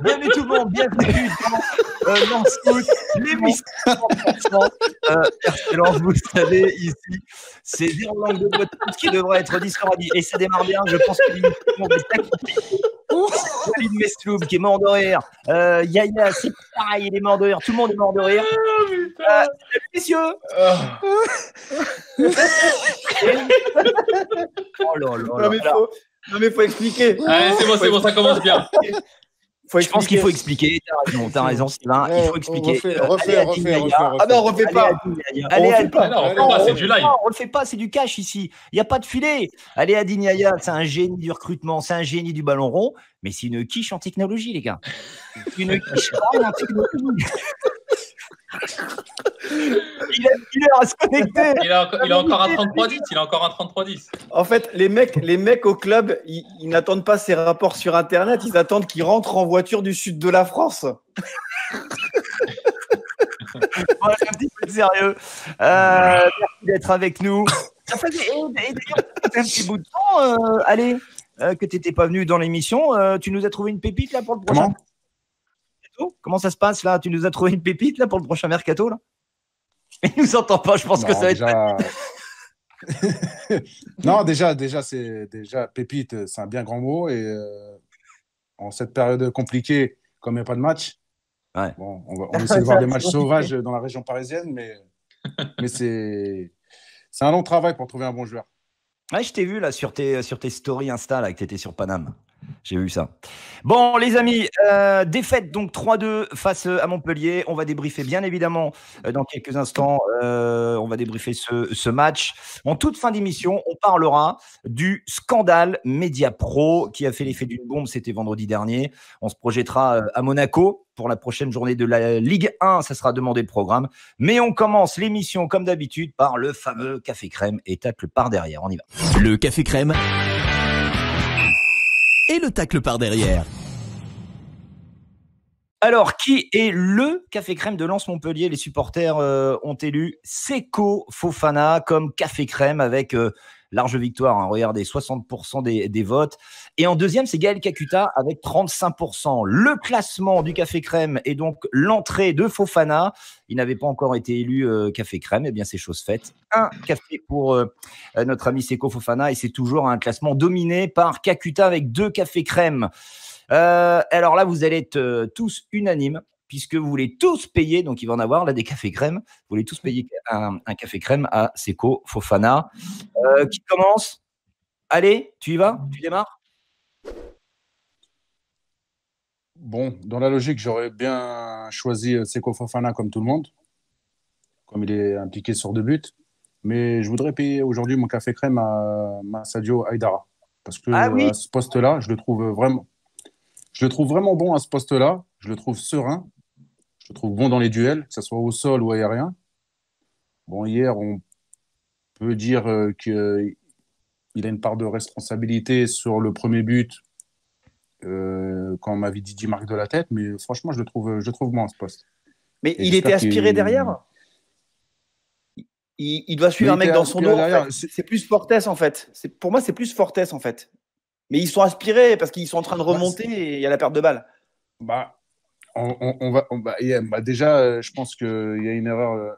Bienvenue tout le monde, bienvenue dans Lance-Foot, l'émission 100% excellence, vous le savez, ici, c'est zéro langue de boîte qui devrait être discordi. Et ça démarre bien, je pense que l'émission va s'acquitter. Walid Mesloub qui est mort de rire. Yaya, c'est pareil, il est mort de rire. Tout le monde est mort de rire. Salut, messieurs. Oh là là. Non, mais faut expliquer. Allez, c'est bon, ça commence bien. Je pense qu'il faut expliquer. T'as raison, Sylvain. Il faut expliquer. Refais. Ah non, refais pas. Allez, c'est du live. On le fait pas, c'est du cash ici. Il n'y a pas de filet. Allez, Adine Yaya, c'est un génie du recrutement, c'est un génie du ballon rond, mais c'est une quiche en technologie, les gars. Une quiche en technologie. Il a une heure à se connecter. Il a encore un 3310. En fait, les mecs au club, ils n'attendent pas ces rapports sur Internet, ils attendent qu'ils rentrent en voiture du sud de la France. Un petit peu de sérieux. Merci d'être avec nous. Ça faisait un petit bout de temps, allez, que tu n'étais pas venu dans l'émission. Tu nous as trouvé une pépite là pour le prochain mercato. Comment ça se passe là? Tu nous as trouvé une pépite là pour le prochain mercato là? Il nous entend pas, je pense que ça va être. Non, déjà, pépite, c'est un bien grand mot. Et en cette période compliquée, comme il n'y a pas de match, ouais. Bon, on essaie de voir des matchs sauvages dans la région parisienne, mais c'est un long travail pour trouver un bon joueur. Ouais, je t'ai vu là sur tes stories Insta là, que tu étais sur Paname. J'ai vu ça. Bon, les amis, défaite donc 3-2 face à Montpellier. On va débriefer bien évidemment dans quelques instants. On va débriefer ce match. En toute fin d'émission, on parlera du scandale Mediapro qui a fait l'effet d'une bombe. C'était vendredi dernier. On se projettera à Monaco pour la prochaine journée de la Ligue 1. Ça sera demandé le programme. Mais on commence l'émission comme d'habitude par le fameux café crème et tacle par derrière. On y va. Le café crème et le tacle par derrière. Alors, qui est le café crème de Lens Montpellier? Les supporters ont élu Seko Fofana comme café crème avec large victoire. Hein. Regardez, 60% des votes. Et en deuxième, c'est Gaël Kakuta avec 35%. Le classement du café crème et donc l'entrée de Fofana. Il n'avait pas encore été élu café crème. Eh bien, c'est chose faite. Un café pour notre ami Seko Fofana et c'est toujours un classement dominé par Kakuta avec 2 cafés crème. Alors là, vous allez être tous unanimes puisque vous voulez tous payer, donc il va en avoir là des cafés crème, vous voulez tous payer un café crème à Seko Fofana. Qui commence? Allez, tu y vas? Tu démarres? Bon, dans la logique, j'aurais bien choisi Seko Fofana comme tout le monde, comme il est impliqué sur 2 buts, mais je voudrais payer aujourd'hui mon café crème à Sadio Haïdara parce que à ce poste-là, je le trouve vraiment bon à ce poste-là. Je le trouve serein. Je le trouve bon dans les duels, que ce soit au sol ou aérien. Bon, hier, on peut dire qu'il a une part de responsabilité sur le premier but quand on m'avait dit 10 marques de la tête. Mais franchement, je le trouve bon à ce poste. Mais il était aspiré derrière. Il doit suivre un mec dans son dos. En fait. C'est plus Fortes, en fait. Pour moi, c'est plus Fortes, en fait. Mais ils sont aspirés parce qu'ils sont en train de remonter et il y a la perte de balle. Déjà, je pense qu'il y a une erreur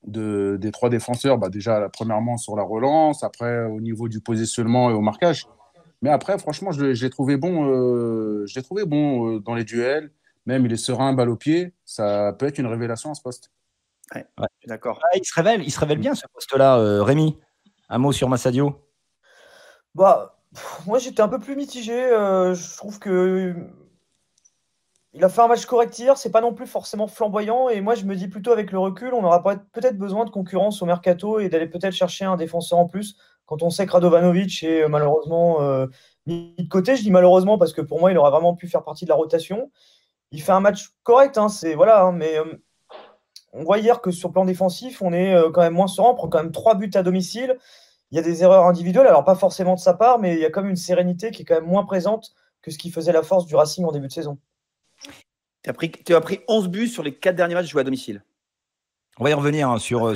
des 3 défenseurs. Déjà, premièrement, sur la relance, après, au niveau du positionnement et au marquage. Mais après, franchement, je l'ai trouvé bon, dans les duels. Même, il est serein, balle au pied. Ça peut être une révélation à ce poste. Ouais. Je suis d'accord. Il se révèle bien ce poste-là, Rémi. Un mot sur Massadio? Moi, j'étais un peu plus mitigé. Je trouve que il a fait un match correct hier. C'est pas non plus forcément flamboyant. Et moi, je me dis plutôt avec le recul, on aura peut-être besoin de concurrence au mercato et d'aller peut-être chercher un défenseur en plus. Quand on sait que Radovanovic est malheureusement mis de côté, je dis malheureusement parce que pour moi, il aurait vraiment pu faire partie de la rotation. Il fait un match correct, hein, mais on voit hier que sur le plan défensif, on est quand même moins serein. On prend quand même 3 buts à domicile. Il y a des erreurs individuelles, alors pas forcément de sa part, mais il y a quand même une sérénité qui est quand même moins présente que ce qui faisait la force du Racing en début de saison. Tu as pris 11 buts sur les 4 derniers matchs joués à domicile. On va y revenir sur la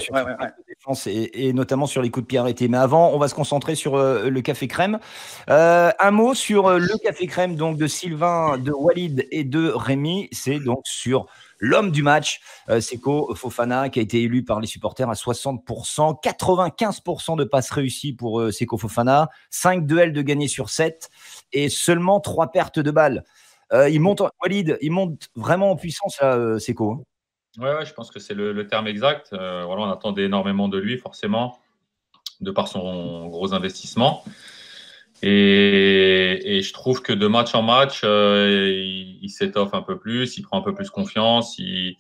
confiance et notamment sur les coups de pied arrêtés. Mais avant, on va se concentrer sur le café crème. Un mot sur le café crème donc de Sylvain, de Walid et de Rémi. C'est donc sur l'homme du match, Seko Fofana, qui a été élu par les supporters à 60%, 95% de passes réussies pour Seko Fofana, 5 duels de gagnés sur 7 et seulement 3 pertes de balles. Walid, il monte vraiment en puissance là, Seko. Ouais, je pense que c'est le terme exact. Voilà, on attendait énormément de lui, forcément, de par son gros investissement. Et je trouve que de match en match, il s'étoffe un peu plus, il prend un peu plus confiance, il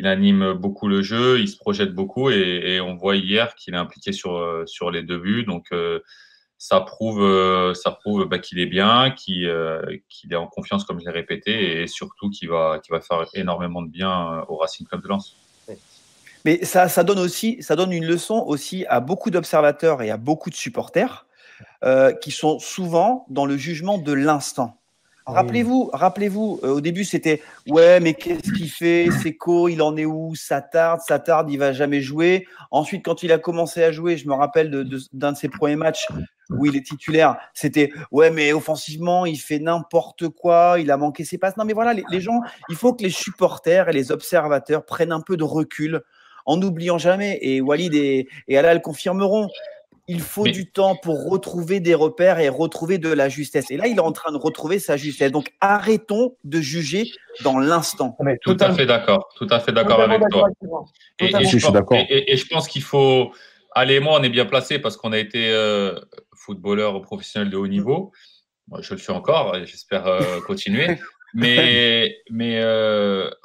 anime beaucoup le jeu, il se projette beaucoup et on voit hier qu'il est impliqué sur les 2 buts. Donc, ça prouve qu'il est bien, qu'il est en confiance, comme je l'ai répété, et surtout qu'il va faire énormément de bien au Racing Club de Lens. Mais ça donne une leçon aussi à beaucoup d'observateurs et à beaucoup de supporters qui sont souvent dans le jugement de l'instant. Rappelez-vous, au début c'était ouais, mais qu'est-ce qu'il fait, Seko, il en est où, ça tarde, il va jamais jouer. Ensuite, quand il a commencé à jouer, je me rappelle d'un de ses premiers matchs où il est titulaire, c'était ouais, mais offensivement, il fait n'importe quoi, il a manqué ses passes. Non, mais voilà, les gens, il faut que les supporters et les observateurs prennent un peu de recul en n'oubliant jamais, et Walid et Alaa le confirmeront. Il faut du temps pour retrouver des repères et retrouver de la justesse. Et là, il est en train de retrouver sa justesse. Donc, arrêtons de juger dans l'instant. Tout à fait d'accord avec toi. Et je pense qu'il faut… Allez, moi, on est bien placé parce qu'on a été footballeur professionnel de haut niveau. Moi, je le suis encore et j'espère continuer. Mais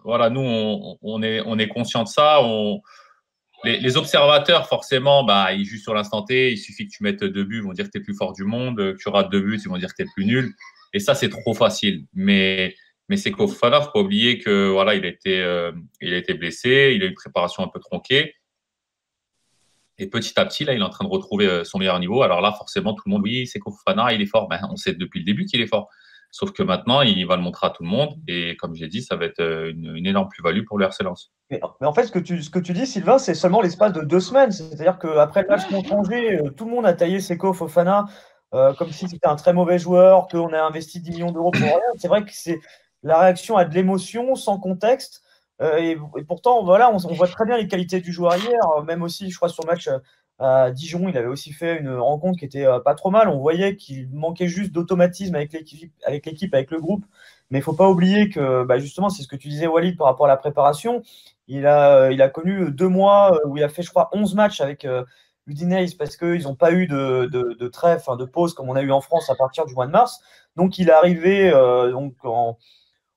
voilà, nous, on est conscient de ça. Les observateurs, forcément, ils jugent sur l'instant T. Il suffit que tu mettes 2 buts, ils vont dire que tu es le plus fort du monde. Que tu rates 2 buts, ils vont dire que tu es le plus nul. Et ça, c'est trop facile. Mais Seko Fofana, il ne faut pas oublier que voilà, il a été blessé, il a eu une préparation un peu tronquée. Et petit à petit, là, il est en train de retrouver son meilleur niveau. Alors là, forcément, tout le monde, oui, Seko Fofana, il est fort. On sait depuis le début qu'il est fort. Sauf que maintenant, il va le montrer à tout le monde. Et comme j'ai dit, ça va être une énorme plus-value pour le RC Lens. Mais en fait, ce que tu dis, Sylvain, c'est seulement l'espace de 2 semaines. C'est-à-dire qu'après le match contre Angers, tout le monde a taillé Seko Fofana comme si c'était un très mauvais joueur, qu'on a investi 10 millions d'euros pour rien. C'est vrai que c'est la réaction à de l'émotion, sans contexte. Et pourtant, voilà, on voit très bien les qualités du joueur hier. Même aussi, je crois, sur le match à Dijon, il avait aussi fait une rencontre qui était pas trop mal. On voyait qu'il manquait juste d'automatisme avec l'équipe, avec le groupe. Mais il ne faut pas oublier que, justement, c'est ce que tu disais, Walid, par rapport à la préparation. Il a connu 2 mois où il a fait, je crois, 11 matchs avec Udinese parce qu'ils n'ont pas eu de trêve, de pause comme on a eu en France à partir du mois de mars. Donc, il est arrivé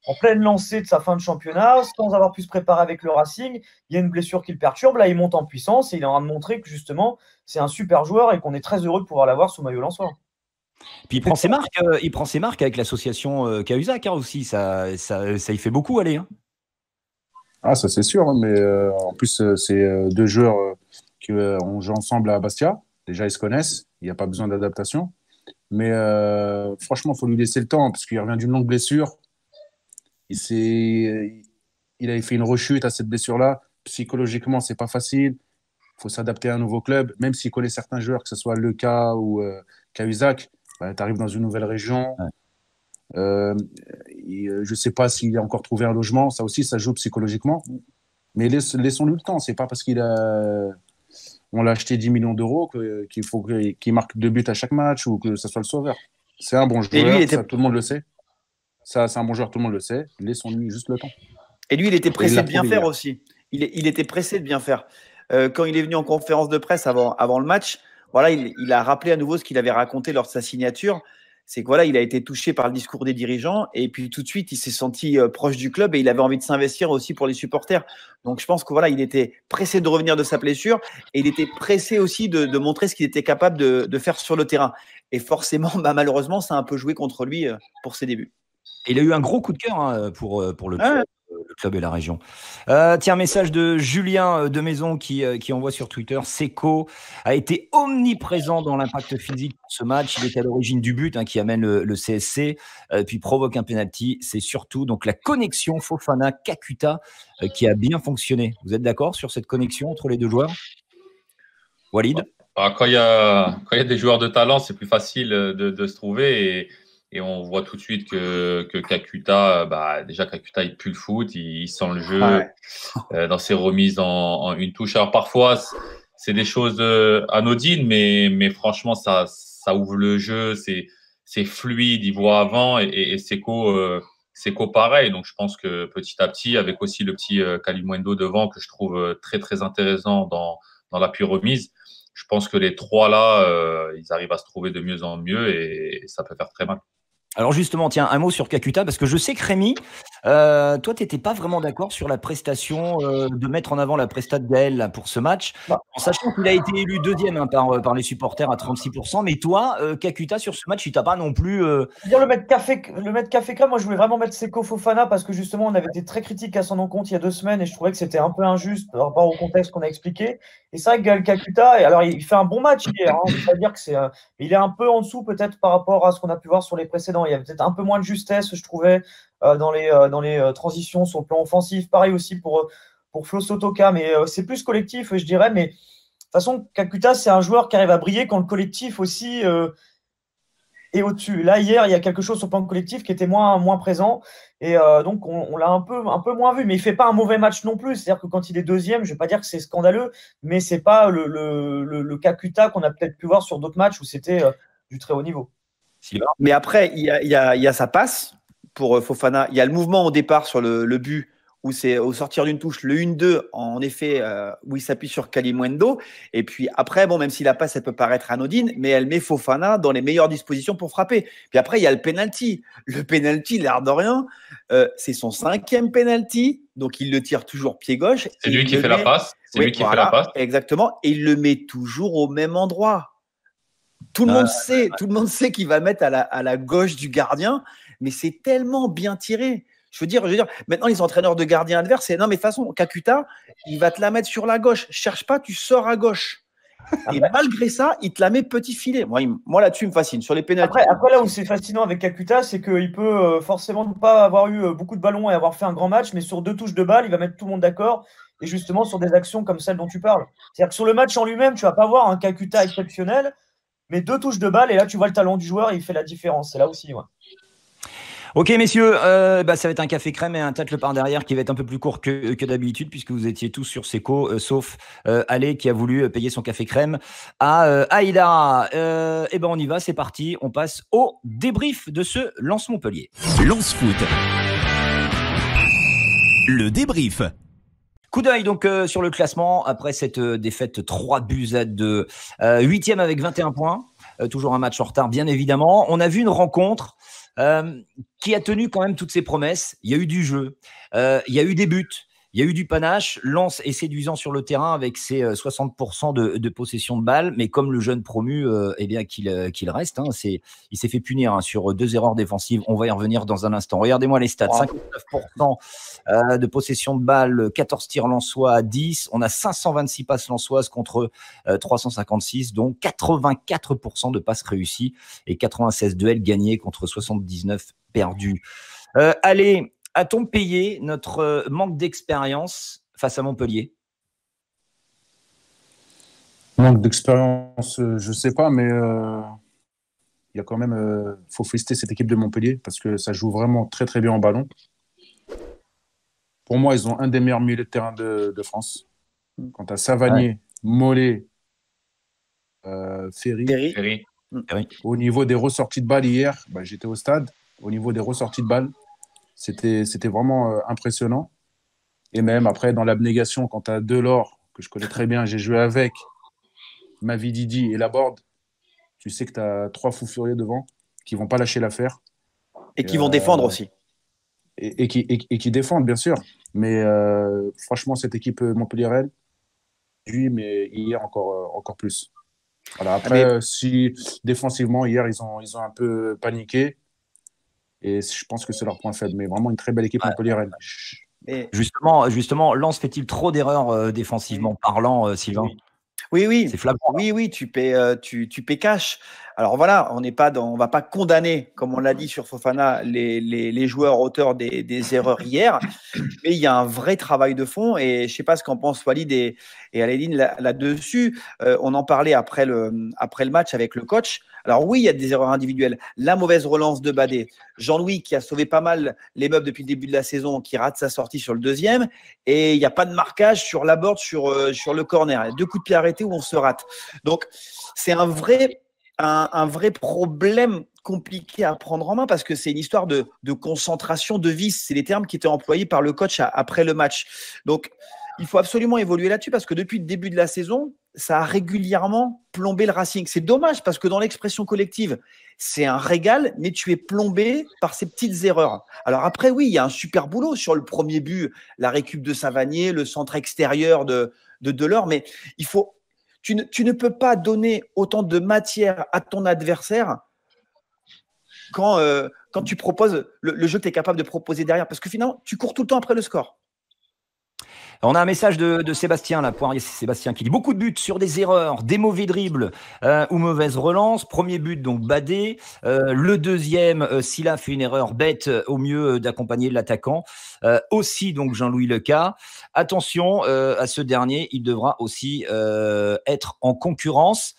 en pleine lancée de sa fin de championnat, sans avoir pu se préparer avec le Racing. Il y a une blessure qui le perturbe. Là, il monte en puissance et il est en train de montrer que, justement, c'est un super joueur et qu'on est très heureux de pouvoir l'avoir sous maillot lensois. Puis il prend ses marques avec l'association Cahuzac aussi. Ça y fait beaucoup aller. Hein. Ah, ça c'est sûr. Mais en plus, c'est 2 joueurs qui ont joué ensemble à Bastia. Déjà, ils se connaissent. Il n'y a pas besoin d'adaptation. Mais franchement, il faut lui laisser le temps parce qu'il revient d'une longue blessure. Il avait fait une rechute à cette blessure-là. Psychologiquement, c'est pas facile. Il faut s'adapter à un nouveau club. Même s'il connaît certains joueurs, que ce soit Lecas ou Cahuzac, tu arrives dans une nouvelle région. Ouais. Je ne sais pas s'il a encore trouvé un logement. Ça aussi, ça joue psychologiquement. Mais laissons-lui le temps. C'est pas parce on l'a acheté 10 millions d'euros qu'il faut qu'il marque 2 buts à chaque match ou que ce soit le sauveur. C'est un bon joueur, tout le monde le sait. Ça, c'est un bon joueur, tout le monde le sait. Laissons-lui juste le temps. Et lui, il était pressé de bien faire aussi. Il était pressé de bien faire. Quand il est venu en conférence de presse avant le match, voilà, il a rappelé à nouveau ce qu'il avait raconté lors de sa signature. C'est que voilà, il a été touché par le discours des dirigeants et puis tout de suite, il s'est senti proche du club et il avait envie de s'investir aussi pour les supporters. Donc, je pense que voilà, il était pressé de revenir de sa blessure et il était pressé aussi de montrer ce qu'il était capable de faire sur le terrain. Et forcément, malheureusement, ça a un peu joué contre lui pour ses débuts. Il a eu un gros coup de cœur pour le club et la région. Tiens, message de Julien de Maison qui envoie sur Twitter. Seko a été omniprésent dans l'impact physique de ce match. Il est à l'origine du but qui amène le CSC, puis provoque un penalty. C'est surtout donc la connexion Fofana-Kakuta qui a bien fonctionné. Vous êtes d'accord sur cette connexion entre les 2 joueurs ? Walid? Quand il y a des joueurs de talent, c'est plus facile de se trouver et on voit tout de suite que Kakuta, déjà Kakuta, il pue le foot, il sent le jeu dans ses remises en une touche. Alors parfois, c'est des choses anodines, mais franchement, ça ouvre le jeu, c'est fluide, il voit avant et Seko pareil. Donc je pense que petit à petit, avec aussi le petit Kalimuendo devant que je trouve très très intéressant dans l'appui remise. Je pense que les trois là, ils arrivent à se trouver de mieux en mieux et ça peut faire très mal. Alors justement, tiens, un mot sur Kakuta, parce que je sais que Rémi, toi, tu n'étais pas vraiment d'accord sur la prestation, de mettre en avant la prestation de Gaël là, pour ce match, en sachant qu'il a été élu deuxième par les supporters à 36%. Mais toi, Kakuta, sur ce match, il t'a pas non plus… Dire le mettre café crème, moi je voulais vraiment mettre Seko Fofana parce que justement on avait été très critique à son encontre il y a 2 semaines et je trouvais que c'était un peu injuste par rapport au contexte qu'on a expliqué. Et c'est vrai que Gaël Kakuta, alors il fait un bon match hier, je ne vais pas dire que il est un peu en dessous peut-être par rapport à ce qu'on a pu voir sur les précédents. Il y avait peut-être un peu moins de justesse, je trouvais, dans les transitions sur le plan offensif. Pareil aussi pour Flo Sotoka, mais c'est plus collectif, je dirais. Mais de toute façon, Kakuta, c'est un joueur qui arrive à briller quand le collectif aussi est au-dessus. Là, hier, il y a quelque chose sur le plan collectif qui était moins présent. Et donc, on l'a un peu moins vu. Mais il ne fait pas un mauvais match non plus. C'est-à-dire que quand il est deuxième, je ne vais pas dire que c'est scandaleux, mais ce n'est pas le Kakuta qu'on a peut-être pu voir sur d'autres matchs où c'était du très haut niveau. Mais après, il y a sa passe pour Fofana. Il y a le mouvement au départ sur le but où c'est au sortir d'une touche, le 1-2, en effet, où il s'appuie sur Kalimuendo. Et puis après, bon, même si la passe, elle peut paraître anodine, mais elle met Fofana dans les meilleures dispositions pour frapper. Puis après, il y a le penalty. Le penalty, l'air de rien, c'est son 5e penalty, donc il le tire toujours pied gauche. C'est lui qui fait la passe. C'est lui qui fait la passe. Exactement. Et il le met toujours au même endroit. Tout le monde sait qu'il va mettre à la gauche du gardien, mais c'est tellement bien tiré. Je veux dire, maintenant, les entraîneurs de gardiens adverses, c'est non, mais de toute façon, Kakuta, il va te la mettre sur la gauche. Cherche pas, tu sors à gauche. Et malgré ça, il te la met petit filet. Moi là-dessus, il me fascine. Sur les pénaltys. Après, là où c'est fascinant avec Kakuta, c'est qu'il peut forcément ne pas avoir eu beaucoup de ballons et avoir fait un grand match, mais sur 2 touches de balle, il va mettre tout le monde d'accord. Et justement, sur des actions comme celle dont tu parles. C'est-à-dire que sur le match en lui-même, tu vas pas voir un Kakuta exceptionnel, mais 2 touches de balle, et là, tu vois le talent du joueur et il fait la différence. C'est là aussi, ouais. Ok, messieurs, ça va être un café crème et un tacle par derrière qui va être un peu plus court que d'habitude puisque vous étiez tous sur Seko, sauf Ale qui a voulu payer son café crème à Aïdara. On y va, c'est parti. On passe au débrief de ce Lens Montpellier. Lens Foot. Le débrief. Coup d'œil donc sur le classement après cette défaite 3-2, 8e avec 21 points. Toujours un match en retard, bien évidemment. On a vu une rencontre qui a tenu quand même toutes ses promesses. Il y a eu du jeu, il y a eu des buts, il y a eu du panache. Lens est séduisant sur le terrain avec ses 60% de possession de balle, mais comme le jeune promu, qu'il reste, il s'est fait punir sur 2 erreurs défensives. On va y revenir dans un instant. Regardez-moi les stats. 59% de possession de balle, 14 tirs lensois à 10. On a 526 passes lensoises contre 356, donc 84% de passes réussies et 96 duels gagnés contre 79 perdus. Allez, a-t-on payé notre manque d'expérience face à Montpellier? Manque d'expérience, je ne sais pas, mais il y a quand même, faut féliciter cette équipe de Montpellier parce que ça joue vraiment très très bien en ballon. Pour moi, ils ont un des meilleurs milieux de terrain de France. Quant à Savanier, Mollet, Ferry. Au niveau des ressorties de balles hier, j'étais au stade. Au niveau des ressorties de balles, c'était vraiment impressionnant. Et même après, dans l'abnégation, quand tu as Delors, que je connais très bien, j'ai joué avec, Mavididi et Laborde, tu sais que tu as 3 fous furieux devant qui ne vont pas lâcher l'affaire. Et qui vont défendre aussi. Et qui défendent, bien sûr. Mais franchement, cette équipe montpelliéraine, mais hier encore plus. Voilà, après, si défensivement, hier, ils ont un peu paniqué. Et je pense que c'est leur point faible. Mais vraiment une très belle équipe montpelliéraine. Et justement, Lens fait-il trop d'erreurs défensivement parlant, Sylvain? Oui. C'est flagrant. Oui, tu paies cash. Alors voilà, on va pas condamner, comme on l'a dit sur Fofana, les joueurs auteurs des erreurs hier, mais il y a un vrai travail de fond et je sais pas ce qu'en pense Walid et Aléline là-dessus. On en parlait après le match avec le coach. Alors oui, il y a des erreurs individuelles. La mauvaise relance de Badé. Jean-Louis qui a sauvé pas mal les meubles depuis le début de la saison, qui rate sa sortie sur le deuxième. Et il n'y a pas de marquage sur la board, sur le corner. Il y a 2 coups de pied arrêtés où on se rate. Donc, c'est un vrai problème compliqué à prendre en main parce que c'est une histoire de concentration, de vis. C'est les termes qui étaient employés par le coach après le match. Donc, il faut absolument évoluer là-dessus parce que depuis le début de la saison, ça a régulièrement plombé le Racing. C'est dommage parce que dans l'expression collective, c'est un régal, mais tu es plombé par ces petites erreurs. Alors après, oui, il y a un super boulot sur le premier but, la récup de Savanier, le centre extérieur de Delors, mais tu ne peux pas donner autant de matière à ton adversaire quand tu proposes le jeu que tu es capable de proposer derrière, parce que finalement, tu cours tout le temps après le score. On a un message de Sébastien, là, Poirier, c'est Sébastien qui dit beaucoup de buts sur des erreurs, des mauvais dribbles ou mauvaises relances. Premier but, donc Badé. Le deuxième, Sylla fait une erreur bête au mieux d'accompagner l'attaquant. Aussi, donc Jean-Louis Leca. Attention à ce dernier, il devra aussi être en concurrence.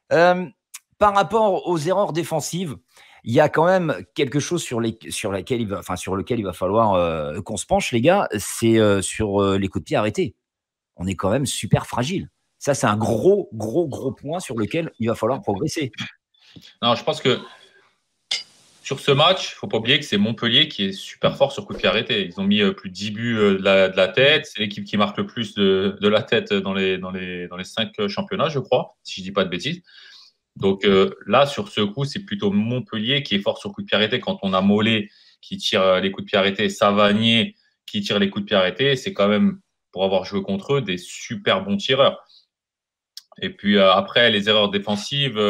Par rapport aux erreurs défensives, il y a quand même quelque chose sur lequel il va falloir qu'on se penche, les gars. C'est sur les coups de pied arrêtés. On est quand même super fragile. Ça, c'est un gros point sur lequel il va falloir progresser. Non, je pense que sur ce match, il ne faut pas oublier que c'est Montpellier qui est super fort sur coups de pied arrêtés. Ils ont mis plus de 10 buts de la tête. C'est l'équipe qui marque le plus de la tête dans les 5 championnats, je crois, si je ne dis pas de bêtises. Donc là, sur ce coup, c'est plutôt Montpellier qui est fort sur coup de pied arrêté. Quand on a Mollet qui tire les coups de pied arrêtés, Savanier qui tire les coups de pied arrêtés, c'est quand même, pour avoir joué contre eux, des super bons tireurs. Et puis après, les erreurs défensives,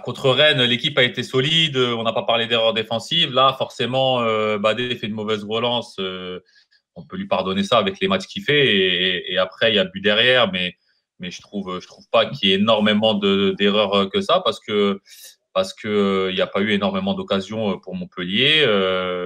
contre Rennes, l'équipe a été solide. On n'a pas parlé d'erreurs défensives. Là, forcément, Badé fait une mauvaise relance. On peut lui pardonner ça avec les matchs qu'il fait. Et après, il y a but derrière, mais je trouve pas qu'il y ait énormément d'erreurs que ça parce que il n'y a pas eu énormément d'occasions pour Montpellier.